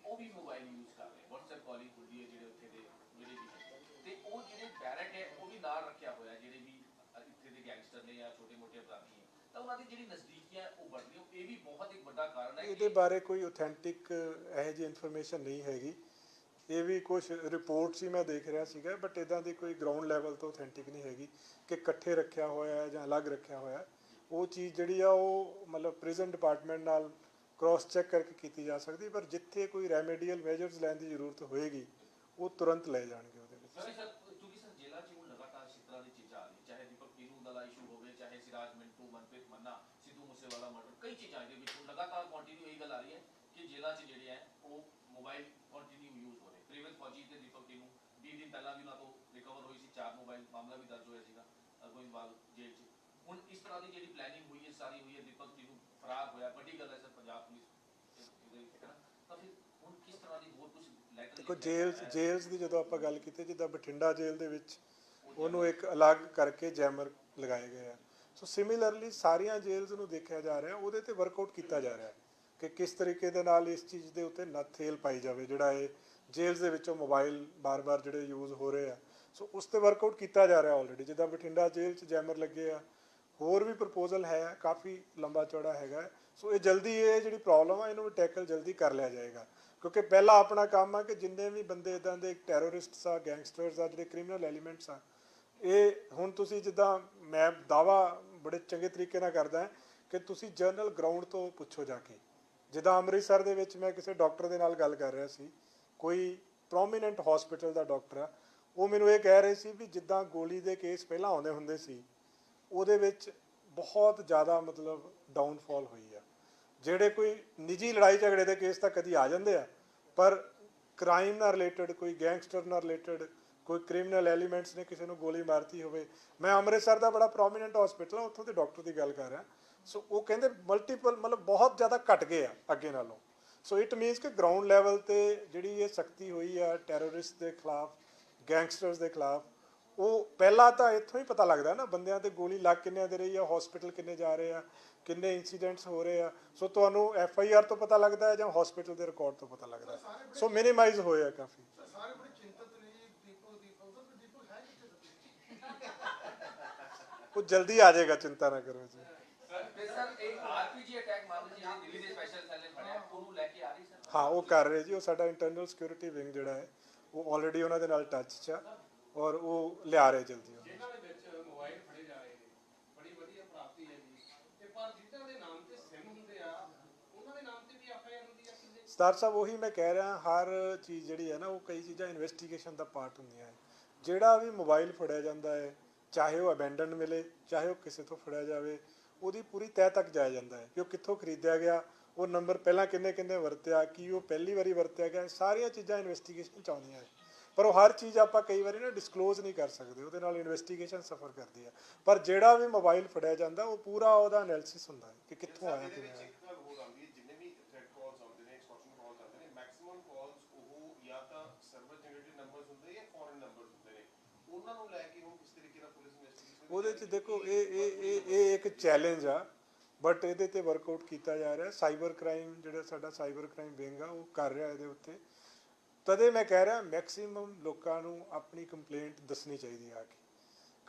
ਉਹ ਵੀ ਮੋਬਾਈਲ ਯੂਜ਼ ਕਰ ਰਹੇ, WhatsApp ਕਾਲਿੰਗ ਹੁੰਦੀ ਹੈ ਜਿਹੜੇ ਉੱਥੇ ਦੇ ਜਿਹੜੇ ਵੀ ਤੇ ਉਹ ਜਿਹੜੇ ਬੈਰਕ ਹੈ ਉਹ ਵੀ ਨਾਲ ਰੱਖਿਆ ਹੋਇਆ, ਜਿਹੜੇ ਵੀ ਇੱਥੇ ਦੇ ਗੈਂਗਸਟਰ ਨੇ ਜਾਂ ਛੋਟੇ ਮੋਟੇ ਅਪਰਾਧੀ ਹੈ, ਤਾਂ ਉਹਨਾਂ ਦੀ ਜਿਹੜੀ ਨਜ਼ਦੀਕੀਆਂ ਉਹ बढ़ रही है। ਇਹ ਵੀ ਬਹੁਤ ਇੱਕ ਵੱਡਾ ਕਾਰਨ ਹੈ। ਇਹਦੇ ਬਾਰੇ ਕੋਈ ਆਥੈਂਟਿਕ ਇਹੋ ਜਿਹੀ ਇਨਫੋਰਮੇਸ਼ਨ ਨਹੀਂ ਹੈਗੀ। ਇਹ ਵੀ ਕੁਝ ਰਿਪੋਰਟਸ ਹੀ ਮੈਂ ਦੇਖ ਰਿਹਾ ਸੀਗਾ, ਬਟ ਇੱਦਾਂ ਦੀ ਕੋਈ ਗਰਾਊਂਡ ਲੈਵਲ ਤੋਂ ਆਥੈਂਟਿਕ ਨਹੀਂ ਹੈਗੀ ਕਿ ਇਕੱਠੇ ਰੱਖਿਆ ਹੋਇਆ ਹੈ ਜਾਂ ਅਲੱਗ ਰੱਖਿਆ ਹੋਇਆ ਹੈ। ਉਹ ਚੀਜ਼ ਜਿਹੜੀ ਆ ਉਹ ਮਤਲਬ ਪ੍ਰਿਜ਼ਨ ਡਿਪਾਰਟਮੈਂਟ ਨਾਲ ਕ੍ਰਾਸ ਚੈੱਕ ਕਰਕੇ ਕੀਤੀ ਜਾ ਸਕਦੀ, ਪਰ ਜਿੱਥੇ ਕੋਈ ਰੈਮੀਡੀਅਲ ਮੈਜਰਸ ਲੈਣ ਦੀ ਜ਼ਰੂਰਤ ਹੋਏਗੀ ਉਹ ਤੁਰੰਤ ਲੈ ਜਾਣਗੇ ਉਹਦੇ ਵਿੱਚ। ਸਰ ਕਿਉਂਕਿ ਸਰ ਜੇਲ੍ਹਾਂ 'ਚ ਹੁਣ ਲਗਾਤਾਰ ਇਸ ਤਰ੍ਹਾਂ ਦੀ ਚੀਜ਼ਾਂ ਆ ਰਹੀ, ਚਾਹੇ ਦੀਪਕ ਤੀਨੂ ਦਾ ਇਸ਼ੂ ਹੋਵੇ, ਚਾਹੇ ਸਿਰਾਜ ਮਿੰਟੂ, ਮਨਪ੍ਰੀਤ ਮੰਨਾ, ਸਿੱਧੂ ਮੂਸੇਵਾਲਾ ਮਰਡਰ, ਕਈ ਚੀਜ਼ਾਂ ਦੇ ਵਿੱਚ ਹੁਣ ਲਗਾਤਾਰ ਕੰਟੀਨਿਊ ਇਹ ਗੱਲ ਆ ਰਹੀ ਹੈ ਕਿ ਜੇਲ੍ਹਾਂ 'ਚ ਜਿਹੜੇ ਹੈ ਉਹ ਮੋਬਾਈਲ ਕੰਟੀਨਿਊ ਯੂਜ਼ ਹੋ ਰਹੇ। ਪ੍ਰੀਵਿਅਸ ਫੌਜੀ ਤੇ ਦੀਪਕ ਤੀਨੂ 20 ਦਿਨ ਪਹਿਲਾਂ ਵੀ ਉਹਨਾਂ ਤੋਂ ਰਿਕਵਰ ਹੋਈ ਸੀ 4 ਮੋਬਾਈਲ, ਮਾਮਲਾ ਵੀ ਦਰਜ ਹੋਇਆ ਸੀਗਾ ਗੋਇੰਦਵਾਲ ਜੇਲ੍ਹ 'ਚ। ਹੁਣ ਇਸ ਤਰ੍ਹਾਂ ਦੀ ਜਿਹੜੀ ਪਲੈਨਿੰਗ ਹੋਈ ਹੈ ਸਾਰੀ ਹੋਈ ਹੈ, ਦੀਪਕ ਤੀਨੂ ਫਰਾਰ ਹੋਇਆ, ਵੱਡੀ ਗੱਲ ਹੈ ਸਰ ਪੰਜਾਬ ਪੁਲਿਸ ਤਾਂ ਫਿਰ ਹੁਣ ਕਿਸ ਤਰ੍ਹਾਂ ਦੀ ਹੋਰ ਕੁਝ ਲੈਟਰ? ਦੇਖੋ ਜੇਲ੍ਸ ਦੀ ਜਦੋਂ ਆਪਾਂ ਗੱਲ ਕੀਤੀ, ਜਿੱਦਾਂ ਬਠਿੰਡਾ ਜੇਲ੍ਹ ਦੇ ਵਿੱਚ ਉਹਨੂੰ ਇੱਕ ਅਲੱਗ ਕਰਕੇ ਜੈਮਰ ਲਗਾਏ ਗਏ ਆ। ਸੋ ਸਿਮਿਲਰਲੀ ਸਾਰੀਆਂ ਜੇਲ੍ਸ ਨੂੰ ਦੇਖਿਆ ਜਾ ਰਿਹਾ, ਉਹਦੇ ਤੇ ਵਰਕਆਊਟ ਕੀਤਾ ਜਾ ਰਿਹਾ ਕਿ ਕਿਸ ਤਰੀਕੇ ਦੇ ਨਾਲ ਇਸ ਚੀਜ਼ ਦੇ ਉੱਤੇ ਨੱਥੇਲ ਪਾਈ ਜਾਵੇ, ਜਿਹੜਾ ਇਹ ਜੇਲ੍ਸ ਦੇ ਵਿੱਚੋਂ ਮੋਬਾਈਲ ਬਾਰ-ਬਾਰ ਜਿਹੜੇ ਯੂਜ਼ ਹੋ ਰਹੇ ਆ। ਸੋ ਉਸ ਤੇ ਵਰਕਆਊਟ ਕੀਤਾ ਜਾ ਰਿਹਾ ਆਲਰੇਡੀ। ਜਿੱਦਾਂ ਬਠਿੰਡਾ ਜੇਲ੍ਹ 'ਚ ਜੈਮਰ ਲੱਗੇ ਆ, ਹੋਰ ਵੀ ਪ੍ਰਪੋਜ਼ਲ ਹੈ, ਕਾਫੀ ਲੰਬਾ ਚੌੜਾ ਹੈਗਾ। ਸੋ ਇਹ ਜਲਦੀ ਇਹ ਜਿਹੜੀ ਪ੍ਰੋਬਲਮ ਆ ਇਹਨੂੰ ਵੀ ਟੈਕਲ ਜਲਦੀ ਕਰ ਲਿਆ ਜਾਏਗਾ, ਕਿਉਂਕਿ ਪਹਿਲਾ ਆਪਣਾ ਕੰਮ ਆ ਕਿ ਜਿੰਨੇ ਵੀ ਬੰਦੇ ਇੱਦਾਂ ਦੇ ਟੈਰਰਿਸਟਸ ਆ, ਗੈਂਗਸਟਰਸ ਆ, ਜਿਹੜੇ ਕ੍ਰਿਮੀਨਲ ਐਲੀਮੈਂਟਸ ਆ, ਇਹ ਹੁਣ ਤੁਸੀਂ ਜਿੱਦਾਂ ਮੈਂ ਦਾਅਵਾ ਬੜੇ ਚੰਗੇ ਤਰੀਕੇ ਨਾਲ ਕਰਦਾ ਕਿ ਤੁਸੀਂ ਜਨਰਲ ਗਰਾਊਂਡ ਤੋਂ ਪੁੱਛੋ ਜਾ ਕੇ। ਜਿੱਦਾਂ ਅੰਮ੍ਰਿਤਸਰ ਦੇ ਵਿੱਚ ਮੈਂ ਕਿਸੇ ਡਾਕਟਰ ਦੇ ਨਾਲ ਗੱਲ ਕਰ ਰਿਹਾ ਸੀ, ਕੋਈ ਪ੍ਰੋਮੀਨੈਂਟ ਹਸਪੀਟਲ ਦਾ ਡਾਕਟਰ ਆ, ਉਹ ਮੈਨੂੰ ਇਹ ਕਹਿ ਰਹੇ ਸੀ ਵੀ ਜਿੱਦਾਂ ਗੋਲੀ ਦੇ ਕੇਸ ਪਹਿਲਾਂ ਆਉਂਦੇ ਹੁੰਦੇ ਸੀ, ਉਹਦੇ ਵਿੱਚ ਬਹੁਤ ਜ਼ਿਆਦਾ ਮਤਲਬ ਡਾਊਨਫਾਲ ਹੋਈ ਆ। ਜਿਹੜੇ ਕੋਈ ਨਿੱਜੀ ਲੜਾਈ ਝਗੜੇ ਦੇ ਕੇਸ ਤਾਂ ਕਦੀ ਆ ਜਾਂਦੇ ਆ, ਪਰ ਕ੍ਰਾਈਮ ਨਾਲ ਰਿਲੇਟਡ, ਕੋਈ ਗੈਂਗਸਟਰ ਨਾਲ ਰਿਲੇਟਡ, ਕੋਈ ਕ੍ਰਿਮੀਨਲ ਐਲੀਮੈਂਟਸ ਨੇ ਕਿਸੇ ਨੂੰ ਗੋਲੀ ਮਾਰਤੀ ਹੋਵੇ। ਮੈਂ ਅੰਮ੍ਰਿਤਸਰ ਦਾ ਬੜਾ ਪ੍ਰੋਮੀਨੈਂਟ ਹਸਪੀਟਲ ਆ, ਉੱਥੋਂ ਦੇ ਡਾਕਟਰ ਦੀ ਗੱਲ ਕਰ ਰਿਹਾ। ਸੋ ਉਹ ਕਹਿੰਦੇ ਮਲਟੀਪਲ ਮਤਲਬ ਬਹੁਤ ਜ਼ਿਆਦਾ ਘਟ ਗਏ ਆ ਅੱਗੇ ਨਾਲੋਂ। ਸੋ ਇਟ ਮੀਨਸ ਕਿ ਗਰਾਊਂਡ ਲੈਵਲ ਤੇ ਜਿਹੜੀ ਇਹ ਸਖਤੀ ਹੋਈ ਆ ਟੈਰਰਿਸਟ ਦੇ ਖਿਲਾਫ, ਗੈਂਗਸਟਰਸ ਦੇ ਖਿਲਾਫ, ਉਹ ਪਹਿਲਾਂ ਤਾਂ ਇੱਥੋਂ ਹੀ ਪਤਾ ਲੱਗਦਾ ਨਾ ਬੰਦਿਆਂ ਤੇ ਗੋਲੀ ਲੱਗ ਕਿੰਨਿਆਂ ਦੇ ਰਹੀ ਆ, ਹਸਪੀਟਲ ਕਿੰਨੇ ਜਾ ਰਹੇ ਆ, ਕਿੰਨੇ ਇੰਸੀਡੈਂਟਸ ਹੋ ਰਹੇ ਆ। ਸੋ ਤੁਹਾਨੂੰ FIR ਤੋਂ ਪਤਾ ਲੱਗਦਾ ਹੈ ਜਾਂ ਹਸਪੀਟਲ ਦੇ ਰਿਕਾਰਡ ਤੋਂ ਪਤਾ ਲੱਗਦਾ। ਸੋ ਮਿਨੀਮਾਈਜ਼ ਹੋਇਆ ਕਾਫੀ। ਸਾਰੇ ਬੜੇ ਚਿੰਤਤ ਨੇ ਜੀ, ਦੀਪਕ ਹੈ ਕਿੱਥੇ? ਉਹ ਜਲਦੀ ਆ ਜਾਏਗਾ, ਚਿੰਤਾ ਨਾ ਕਰੋ ਜੀ। ਸਰ ਇੱਕ RPG ਅਟੈਕ ਮਾਮਲੇ ਜਿਹੜੇ ਦਿੱਲੀ ਦੇ ਸਪੈਸ਼ਲ ਸੈੱਲ ਨੇ ਫੜਿਆ, ਉਹਨੂੰ ਲੈ ਕੇ ਆ ਰਹੀ ਸਰ? ਹਾਂ, ਉਹ ਕਰ ਰਹੇ ਜੀ। ਉਹ ਸਾਡਾ ਇੰਟਰਨਲ ਸਿਕਿਉਰਿਟੀ ਵਿੰਗ ਜਿਹੜਾ ਹੈ ਉਹ ਆਲਰੇਡੀ ਉਹਨਾਂ ਦੇ ਨਾਲ ਟੱਚ 'ਚ ਆ, ਔਰ ਉਹ ਲਿਆ ਰਹੇ ਜਲਦੀ। ਜਿਨ੍ਹਾਂ ਦੇ ਵਿੱਚ ਮੋਬਾਈਲ ਫੜੇ ਜਾ ਰਹੇ ਨੇ, ਬੜੀ ਵਧੀਆ ਪ੍ਰਾਪਤੀ ਹੈ ਜੀ, ਤੇ ਪਰ ਜਿਨ੍ਹਾਂ ਦੇ ਨਾਮ ਤੇ ਸਿਮ ਹੁੰਦੇ ਆ ਉਹਨਾਂ ਦੇ ਨਾਮ ਤੇ ਵੀ FIR ਹੁੰਦੀ ਆ ਕਿੰਨੇ? ਸਤਾਰ ਸਾਹਿਬ, ਉਹੀ ਮੈਂ ਕਹਿ ਰਿਹਾ, ਹਰ ਚੀਜ਼ ਜਿਹੜੀ ਹੈ ਨਾ ਉਹ ਕਈ ਚੀਜ਼ਾਂ ਇਨਵੈਸਟੀਗੇਸ਼ਨ ਦਾ ਪਾਰਟ ਹੁੰਦੀਆਂ ਹੈ। ਜਿਹੜਾ ਵੀ ਮੋਬਾਈਲ ਫੜਿਆ ਜਾਂਦਾ ਹੈ, ਚਾਹੇ ਉਹ ਅਬੈਂਡਨ ਮਿਲੇ, ਚਾਹੇ ਉਹ ਕਿਸੇ ਤੋਂ ਫੜਿਆ ਜਾਵੇ, ਉਹਦੀ ਪੂਰੀ ਤਹਿ ਤੱਕ ਜਾਇਆ ਜਾਂਦਾ ਹੈ ਕਿ ਉਹ ਕਿੱਥੋਂ ਖਰੀਦਿਆ ਗਿਆ, ਉਹ ਨੰਬਰ ਪਹਿਲਾਂ ਕਿੰਨੇ ਵਰਤਿਆ, ਕੀ ਉਹ ਪਹਿਲੀ ਵਾਰੀ ਵਰਤਿਆ ਗਿਆ। ਸਾਰੀਆਂ ਚੀਜ਼ਾਂ ਇਨਵੈਸਟੀਗੇਸ਼ਨ 'ਚ ਆਉਂਦੀਆਂ ਹੈ, ਪਰ ਉਹ ਹਰ ਚੀਜ਼ ਆਪਾਂ ਕਈ ਵਾਰੀ ਨਾ ਡਿਸਕਲੋਜ਼ ਨਹੀਂ ਕਰ ਸਕਦੇ, ਉਹਦੇ ਨਾਲ ਇਨਵੈਸਟੀਗੇਸ਼ਨ ਸਫਰ ਕਰਦੀ ਹੈ। ਪਰ ਜਿਹੜਾ ਵੀ ਮੋਬਾਈਲ ਫੜਿਆ ਜਾਂਦਾ ਉਹ ਪੂਰਾ ਉਹਦਾ ਐਨਾਲਿਸਿਸ ਹੁੰਦਾ ਹੈ ਕਿ ਕਿੱਥੋਂ ਆਇਆ, ਕਿਵੇਂ ਆਇਆ। ਜਿੰਨੇ ਵੀ ਥ੍ਰੈਟ ਕਾਲਸ ਆਉਂਦੇ ਨੇ, ਐਕਸਟੋਰਸ਼ਨ ਕਾਲਸ ਆਉਂਦੇ ਨੇ, ਮੈਕਸਿਮਮ ਕਾਲਸ ਉਹ ਜਾਂ ਤਾਂ ਸਰਵਰ ਜਨਰੇਟਡ ਨੰਬਰਸ ਹੁੰਦੇ ਜਾਂ ਫੋਰਨ ਨੰਬਰਸ ਹੁੰਦੇ ਨੇ, ਉਹਨਾਂ ਨੂੰ ਲੈ ਕੇ ਹੁਣ ਕਿਸ ਤਰੀਕੇ ਨਾਲ ਪੁਲਿਸ ਇਨਵੈਸਟੀਗੇਸ਼ਨ? ਉਹਦੇ 'ਚ ਦੇਖੋ ਇਹ ਇੱਕ ਚੈਲੰਜ ਆ, ਬਟ ਇਹਦੇ ਤੇ ਵਰਕਆਊਟ ਕੀਤਾ ਜਾ ਰਿਹਾ। ਸਾਈਬਰ ਕ੍ਰਾਈਮ ਜਿਹੜਾ ਸਾਡਾ ਸਾਈਬਰ ਕ੍ਰਾਈਮ ਵਿੰਗ ਆ ਉਹ ਕਰ ਰਿਹਾ ਇਹਦੇ ਉੱਤੇ। ਤਦੇ ਮੈਂ ਕਹਿ ਰਿਹਾ ਮੈਕਸਿਮਮ ਲੋਕਾਂ ਨੂੰ ਆਪਣੀ ਕੰਪਲੇਂਟ ਦੱਸਣੀ ਚਾਹੀਦੀ ਆ ਕੇ।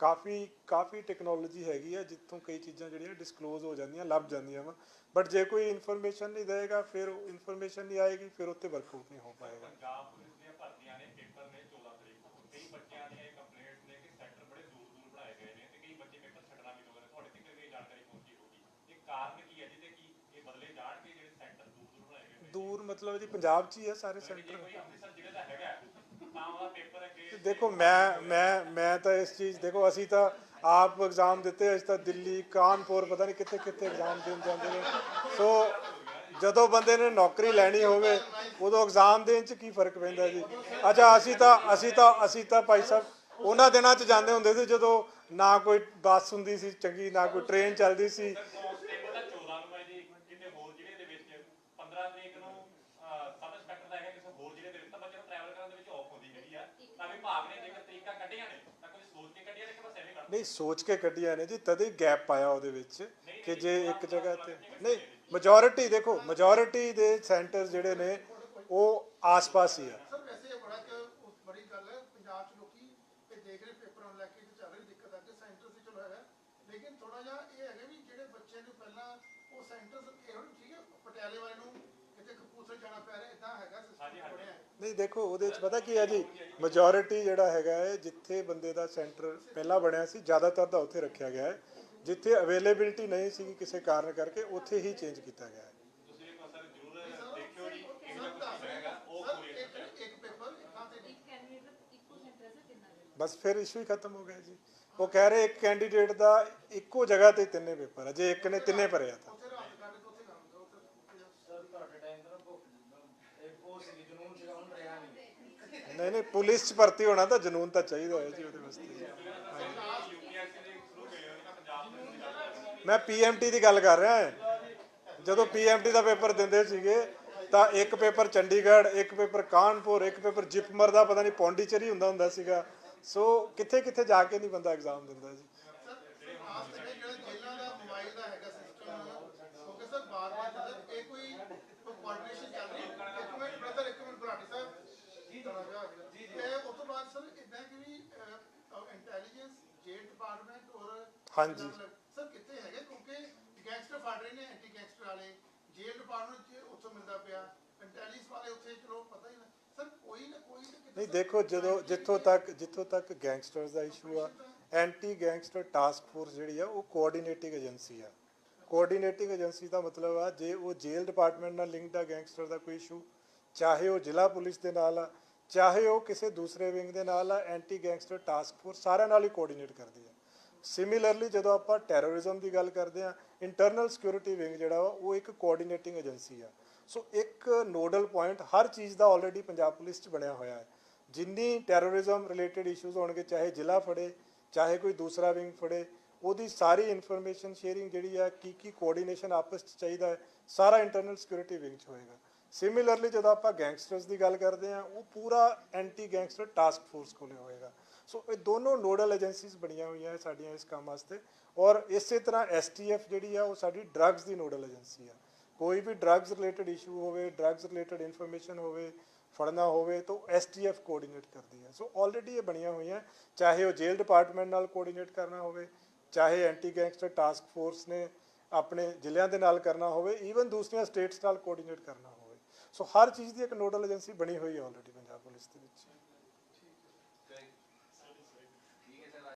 ਕਾਫੀ ਟੈਕਨੋਲੋਜੀ ਹੈਗੀ ਆ ਜਿੱਥੋਂ ਕਈ ਚੀਜ਼ਾਂ ਜਿਹੜੀਆਂ ਡਿਸਕਲੋਜ਼ ਹੋ ਜਾਂਦੀਆਂ, ਲੱਭ ਜਾਂਦੀਆਂ ਵਾ, ਬਟ ਜੇ ਕੋਈ ਇਨਫੋਰਮੇਸ਼ਨ ਨਹੀਂ ਦੇਵੇਗਾ, ਫਿਰ ਇਨਫੋਰਮੇਸ਼ਨ ਨਹੀਂ ਆਏਗੀ, ਫਿਰ ਉੱਤੇ ਵਰਕਆਊਟ ਨਹੀਂ ਹੋ ਪਾਏਗਾ। ਪੰਜਾਬ ਪੁਲਿਸ ਦੀਆਂ ਭਰਤੀਆਂ ਨੇ ਪੇਪਰ ਨੇ 14 ਤਰੀਕ ਨੂੰ, ਕਈ ਬੱਚਿਆਂ ਦੀਆਂ ਕੰਪਲੇਂਟਸ ਨੇ ਕਿ ਸੈਂਟਰ ਬੜੇ ਦੂਰ ਬਣਾਏ ਗਏ ਨੇ ਤੇ ਕਈ ਬੱਚੇ ਪੇਪਰ ਛੱਡਣਾ ਵੀ ਚਾਹੁੰਦੇ ਨੇ। ਤੁਹਾਡੇ ਤੱਕ ਇਹ ਜਾਣਕਾਰੀ ਪਹੁੰਚੀ ਹੋਊਗੀ, ਇਹ ਕਾਰਨ ਕੀ ਹੈ ਜਿਹਦੇ ਕਿ ਇਹ ਬਦਲੇ ਜਾਣਗੇ ਜਿਹੜੇ ਸੈਂਟਰ ਦੂਰ ਬਣਾਏ ਗਏ ਨੇ? ਦੂਰ ਮਤਲਬ ਜੀ ਪੰਜਾਬ 'ਚ ਹੀ ਆ ਸਾਰੇ ਸੈਂਟਰ। ਕੋਈ ਅੰਮ੍ਰਿਤਸਰ ਜ਼ਿਲ੍ਹੇ ਦਾ ਹੈਗਾ ਤਾਂ ਉਹਦਾ ਪੇਪਰ ਅੱਗੇ ਦੇਖੋ ਮੈਂ ਤਾਂ ਇਸ ਚੀਜ਼, ਦੇਖੋ ਅਸੀਂ ਤਾਂ ਆਪ ਐਗਜ਼ਾਮ ਦਿੱਤੇ, ਅਸੀਂ ਤਾਂ ਦਿੱਲੀ, ਕਾਨਪੁਰ, ਪਤਾ ਨਹੀਂ ਕਿੱਥੇ ਐਗਜ਼ਾਮ ਦੇਣ ਜਾਂਦੇ ਨੇ। ਸੋ ਜਦੋਂ ਬੰਦੇ ਨੇ ਨੌਕਰੀ ਲੈਣੀ ਹੋਵੇ ਉਦੋਂ ਐਗਜ਼ਾਮ ਦੇਣ 'ਚ ਕੀ ਫਰਕ ਪੈਂਦਾ ਜੀ। ਅੱਛਾ, ਅਸੀਂ ਤਾਂ ਭਾਈ ਸਾਹਿਬ ਉਹਨਾਂ ਦਿਨਾਂ 'ਚ ਜਾਂਦੇ ਹੁੰਦੇ ਸੀ ਜਦੋਂ ਨਾ ਕੋਈ ਬੱਸ ਹੁੰਦੀ ਸੀ ਚੰਗੀ, ਨਾ ਕੋਈ ਟ੍ਰੇਨ ਚੱਲਦੀ ਸੀ। 14 ਨੂੰ ਹੈ ਜੀ ਕਿਤੇ ਹੋਰ ਜ਼ਿਲ੍ਹੇ ਦੇ ਵਿੱਚ, 15 ਤਰੀਕ ਨੂੰ ਸਬ ਇੰਸਪੈਕਟਰ ਦਾ ਹੈਗਾ ਕਿਸੇ ਹੋਰ ਜ਼ਿਲ੍ਹੇ ਦੇ ਵਿੱਚ, ਤਾਂ ਬੱਚੇ ਨੂੰ ਟਰੈਵਲ ਕਰਨ ਦੇ ਵਿੱਚ ਔਖ ਹੁੰਦੀ ਹੈਗੀ ਆ। ਤਾਂ ਵਿਭਾਗ ਨੇ ਜੇਕਰ ਤਰੀਕਾਂ ਕੱਢੀਆਂ ਨੇ ਤਾਂ ਕੋਈ ਸੋਚ ਕੇ ਕੱਢੀਆਂ ਨੇ ਕਿ ਬਸ ਐਵੇਂ ਕਰ ਨਹੀਂ, ਸੋਚ ਕੇ ਕੱਢੀਆਂ ਨੇ ਜੀ, ਤਦੇ ਗੈਪ ਪਾਇਆ ਉਹਦੇ ਵਿੱਚ ਕਿ ਜੇ ਇੱਕ ਜਗ੍ਹਾ ਤੇ ਨਹੀਂ, ਮੈਜੋਰਿਟੀ ਦੇਖੋ, ਮੈਜੋਰਿਟੀ ਦੇ ਸੈਂਟਰ ਜਿਹੜੇ ਨੇ ਉਹ ਆਸ-ਪਾਸ ਹੀ ਆ। ਸਰ ਵੈਸੇ ਇਹ ਬੜਾ ਕਿ ਬੜੀ ਗੱਲ ਹੈ, ਪੰਜਾਬ 'ਚ ਲੋਕੀ ਲੇਕਿਨ ਥੋੜਾ ਜਿਹਾ ਇਹ ਹੈਗਾ ਵੀ ਜਿਹੜੇ ਬੱਚੇ ਨੂੰ ਪਹਿਲਾਂ ਉਹ ਸੈਂਟਰ ਇਹੋ ਠੀਕ ਹੈ ਪਟਿਆਲੇ ਵਾਲੇ ਨੂੰ ਕਿਤੇ ਕਪੂਰਥਲੇ ਜਾਣਾ ਪੈ ਰਿਹਾ ਇਦਾਂ ਹੈਗਾ ਸਿਸਟਮ ਬਣਿਆ ਹੈ। ਨਹੀਂ ਦੇਖੋ ਉਹਦੇ 'ਚ ਪਤਾ ਕੀ ਹੈ ਜੀ, ਮੈਜੋਰਿਟੀ ਜਿਹੜਾ ਹੈਗਾ ਹੈ ਜਿੱਥੇ ਬੰਦੇ ਦਾ ਸੈਂਟਰ ਪਹਿਲਾਂ ਬਣਿਆ ਸੀ ਜ਼ਿਆਦਾਤਰ ਤਾਂ ਉੱਥੇ ਰੱਖਿਆ ਗਿਆ ਹੈ, ਜਿੱਥੇ ਅਵੇਲੇਬਿਲਟੀ ਨਹੀਂ ਸੀ ਕਿਸੇ ਕਾਰਨ ਕਰਕੇ ਉੱਥੇ ਹੀ ਚੇਂਜ ਕੀਤਾ ਗਿਆ ਹੈ। ਤੁਸੀਂ ਇੱਕ ਵਾਰ ਸਰ ਜ਼ਰੂਰ ਦੇਖਿਓ ਜੀ ਇਹ ਸਰ ਜਿਹੜਾ ਦੱਸ ਕੁਝ ਹੈਗਾ ਉਹ ਸਰ ਪੂਰੇ ਇੱਕ ਪੇਪਰ ਇੱਦਾਂ ਤੇ ਇੱਕ ਕੈਂਡੀਡੇਟ ਇੱਕੋ ਸੈਂਟਰ ਸੇ ਤਿੰਨਾਂ ਦੇ ਬਸ ਫਿਰ ਇਸ਼ੂ ਹੀ ਖਤਮ ਹੋ ਗਿਆ ਜੀ। ਉਹ ਕਹਿ ਰਹੇ ਇੱਕ ਕੈਂਡੀਡੇਟ ਦਾ ਇੱਕੋ ਜਗ੍ਹਾ ਤੇ ਤਿੰਨੇ ਪੇਪਰ ਆ, ਜੇ ਇੱਕ ਨੇ ਤਿੰਨੇ ਭਰਿਆ ਤਾਂ ਉੱਥੇ ਰਾਤ ਕੱਢ ਕੇ ਉੱਥੇ ਕੰਮ ਕਰੋ ਉੱਥੇ ਸਰ ਤੁਹਾਡੇ ਟਾਈਮ ਦਾ ਇੱਕ ਉਹ ਸੀ ਜਨੂਨ ਸੀਗਾ ਹੁਣ ਰਿਹਾ ਨਹੀਂ। ਨਹੀਂ ਨਹੀਂ ਪੁਲਿਸ 'ਚ ਭਰਤੀ ਹੋਣਾ ਤਾਂ ਜਨੂਨ ਤਾਂ ਚਾਹੀਦਾ ਹੈ ਜੀ ਉਹਦੇ ਵਾਸਤੇ। ਯੂਪੀਐਸਸੀ ਦੇ ਥਰੂ ਗਏ ਹੋ ਨਾ ਪੰਜਾਬ ਦੇ ਤੁਸੀਂ ਗੱਲ ਕਰ ਰਹੇ ਹੋ। ਮੈਂ ਪੀਐਮਟੀ ਦੀ ਗੱਲ ਕਰ ਰਿਹਾ ਹਾਂ। ਜਦੋਂ ਪੀਐਮਟੀ ਦਾ ਪੇਪਰ ਦਿੰਦੇ ਸੀਗੇ ਤਾਂ ਇੱਕ ਪੇਪਰ ਚੰਡੀਗੜ੍ਹ, ਇੱਕ ਪੇਪਰ ਕਾਨਪੁਰ, ਇੱਕ ਪੇਪਰ ਜਿਪਮਰ ਦਾ ਪਤਾ ਨਹੀਂ ਪੌਂਡੀਚੇਰੀ ਹੁੰਦਾ ਸੀਗਾ। ਸੋ ਕਿੱਥੇ ਕਿੱਥੇ ਜਾ ਕੇ ਨਹੀਂ ਬੰਦਾ ਐਗਜ਼ਾਮ ਦਿੰਦਾ ਜੀ। ਸਰ ਆਸ ਤੇ ਜਿਹੜਾ ਜੇਲ੍ਹਾਂ ਦਾ ਮੋਬਾਈਲ ਦਾ ਹੈਗਾ ਸਿਸਟਮ ਕਿਉਂਕਿ ਸਰ ਬਾਰ-ਬਾਰ ਇਹ ਕੋਈ ਕੋਆਰਡੀਨੇਸ਼ਨ ਚੱਲ ਰਹੀ ਹੈ। ਇੱਕ ਮਿੰਟ ਬ੍ਰਦਰ, ਇੱਕ ਮਿੰਟ ਬੁਲਾਟੀ ਸਾਹਿਬ ਜੀ ਉਸ ਤੋਂ ਬਾਅਦ ਸਰ ਇਦਾਂ ਕਿ ਵੀ ਇੰਟੈਲੀਜੈਂਸ ਜੇਲ ਡਿਪਾਰਟਮੈਂਟ ਔਰ ਹਾਂਜੀ। ਸਰ ਕਿੱਥੇ ਹੈਗੇ ਕਿਉਂਕਿ ਗੈਂਗਸਟਰ ਫੜ ਰਹੇ ਨੇ ਐਂਟੀ ਗੈਂਗਸਟਰ ਵਾਲੇ ਜੇਲ ਡਿਪਾਰਟਮੈਂਟ ਚ ਉੱਥੋਂ ਮਿਲਦਾ ਪਿਆ ਇੰਟੈਲੀਜੈਂਸ ਵਾਲੇ ਉੱਥੇ ਚਲੋ ਪਤਾ ਹੀ ਨਾ ਸਰ ਕੋਈ ਨਾ ਕੋਈ ਤਾਂ ਕਿਤੇ ਨਹੀਂ ਦੇਖੋ ਜਦੋਂ ਜਿੱਥੋਂ ਤੱਕ ਗੈਂਗਸਟਰਸ ਦਾ ਇਸ਼ੂ ਆ, ਐਂਟੀ ਗੈਂਗਸਟਰ ਟਾਸਕ ਫੋਰਸ ਜਿਹੜੀ ਆ ਉਹ ਕੋਆਰਡੀਨੇਟਿੰਗ ਏਜੰਸੀ ਆ। ਕੋਆਰਡੀਨੇਟਿੰਗ ਏਜੰਸੀ ਦਾ ਮਤਲਬ ਆ ਜੇ ਉਹ ਜੇਲ੍ਹ ਡਿਪਾਰਟਮੈਂਟ ਨਾਲ ਲਿੰਕਡ ਆ ਗੈਂਗਸਟਰ ਦਾ ਕੋਈ ਇਸ਼ੂ, ਚਾਹੇ ਉਹ ਜ਼ਿਲ੍ਹਾ ਪੁਲਿਸ ਦੇ ਨਾਲ ਆ, ਚਾਹੇ ਉਹ ਕਿਸੇ ਦੂਸਰੇ ਵਿੰਗ ਦੇ ਨਾਲ ਆ, ਐਂਟੀ ਗੈਂਗਸਟਰ ਟਾਸਕ ਫੋਰਸ ਸਾਰਿਆਂ ਨਾਲ ਹੀ ਕੋਆਰਡੀਨੇਟ ਕਰਦੀ ਆ। ਸਿਮਿਲਰਲੀ ਜਦੋਂ ਆਪਾਂ ਟੈਰਰਿਜ਼ਮ ਦੀ ਗੱਲ ਕਰਦੇ ਆ, ਇੰਟਰਨਲ ਸਿਕਿਉਰਿਟੀ ਵਿੰਗ ਜਿਹੜਾ ਵਾ ਉਹ ਇੱਕ ਕੋਆਰਡੀਨੇਟਿੰਗ ਏਜੰਸੀ ਆ। ਸੋ ਇੱਕ ਨੋਡਲ ਪੁਆਇੰਟ ਹਰ ਚੀਜ਼ ਦਾ ਆਲਰੇਡੀ ਪੰਜਾਬ ਪੁਲਿਸ 'ਚ ਬਣਿਆ ਹੋਇਆ ਹੈ। ਜਿੰਨੀ ਟੈਰਰਿਜ਼ਮ ਰਿਲੇਟਡ ਇਸ਼ੂਜ਼ ਹੋਣਗੇ, ਚਾਹੇ ਜ਼ਿਲ੍ਹਾ ਫੜੇ ਚਾਹੇ ਕੋਈ ਦੂਸਰਾ ਵਿੰਗ ਫੜੇ, ਉਹਦੀ ਸਾਰੀ ਇਨਫੋਰਮੇਸ਼ਨ ਸ਼ੇਅਰਿੰਗ ਜਿਹੜੀ ਆ ਕੀ ਕੋਆਰਡੀਨੇਸ਼ਨ ਆਪਸ 'ਚ ਚਾਹੀਦਾ ਹੈ, ਸਾਰਾ ਇੰਟਰਨਲ ਸਿਕਿਉਰਿਟੀ ਵਿੰਗ 'ਚ ਹੋਏਗਾ। ਸਿਮਿਲਰਲੀ ਜਦੋਂ ਆਪਾਂ ਗੈਂਗਸਟਰਸ ਦੀ ਗੱਲ ਕਰਦੇ ਆ, ਉਹ ਪੂਰਾ ਐਂਟੀ ਗੈਂਗਸਟਰ ਟਾਸਕ ਫੋਰਸ ਕੋਲੇ ਹੋਏਗਾ। ਸੋ ਇਹ ਦੋਨੋਂ ਨੋਡਲ ਏਜੰਸੀਜ਼ ਬਣੀਆਂ ਹੋਈਆਂ ਸਾਡੀਆਂ ਇਸ ਕੰਮ ਵਾਸਤੇ। ਔਰ ਇਸੇ ਤਰ੍ਹਾਂ ਐਸਟੀਐਫ ਜਿਹੜੀ ਆ ਉਹ ਸਾਡੀ ਡਰੱਗਸ ਦੀ ਨੋਡਲ ਏਜੰਸੀ ਆ। ਕੋਈ ਵੀ ਡਰੱਗਸ ਰਿਲੇਟਡ ਇਸ਼ੂ ਹੋਵੇ, ਡਰੱਗਸ ਰਿਲੇਟਡ ਇਨਫੋਰਮੇਸ਼ਨ ਹੋਵੇ, ਫੜਨਾ ਹੋਵੇ ਤਾਂ ਐਸਟੀਐਫ ਕੋਆਰਡੀਨੇਟ ਕਰਦੀ ਹੈ। ਸੋ ਆਲਰੇਡੀ ਇਹ ਬਣੀਆਂ ਹੋਈਆਂ, ਚਾਹੇ ਉਹ ਜੇਲ੍ਹ ਡਿਪਾਰਟਮੈਂਟ ਨਾਲ ਕੋਆਰਡੀਨੇਟ ਕਰਨਾ ਹੋਵੇ, ਚਾਹੇ ਐਂਟੀ ਗੈਂਗਸਟਰ ਟਾਸਕ ਫੋਰਸ ਨੇ ਆਪਣੇ ਜ਼ਿਲ੍ਹਿਆਂ ਦੇ ਨਾਲ ਕਰਨਾ ਹੋਵੇ, ਈਵਨ ਦੂਸਰੀਆਂ ਸਟੇਟਸ ਨਾਲ ਕੋਆਰਡੀਨੇਟ ਕਰਨਾ ਹੋਵੇ। ਸੋ ਹਰ ਚੀਜ਼ ਦੀ ਇੱਕ ਨੋਡਲ ਏਜੰਸੀ ਬਣੀ ਹੋਈ ਹੈ ਆਲਰੇਡੀ ਪੰਜਾਬ ਪੁਲਿਸ ਦੇ ਵਿੱਚ।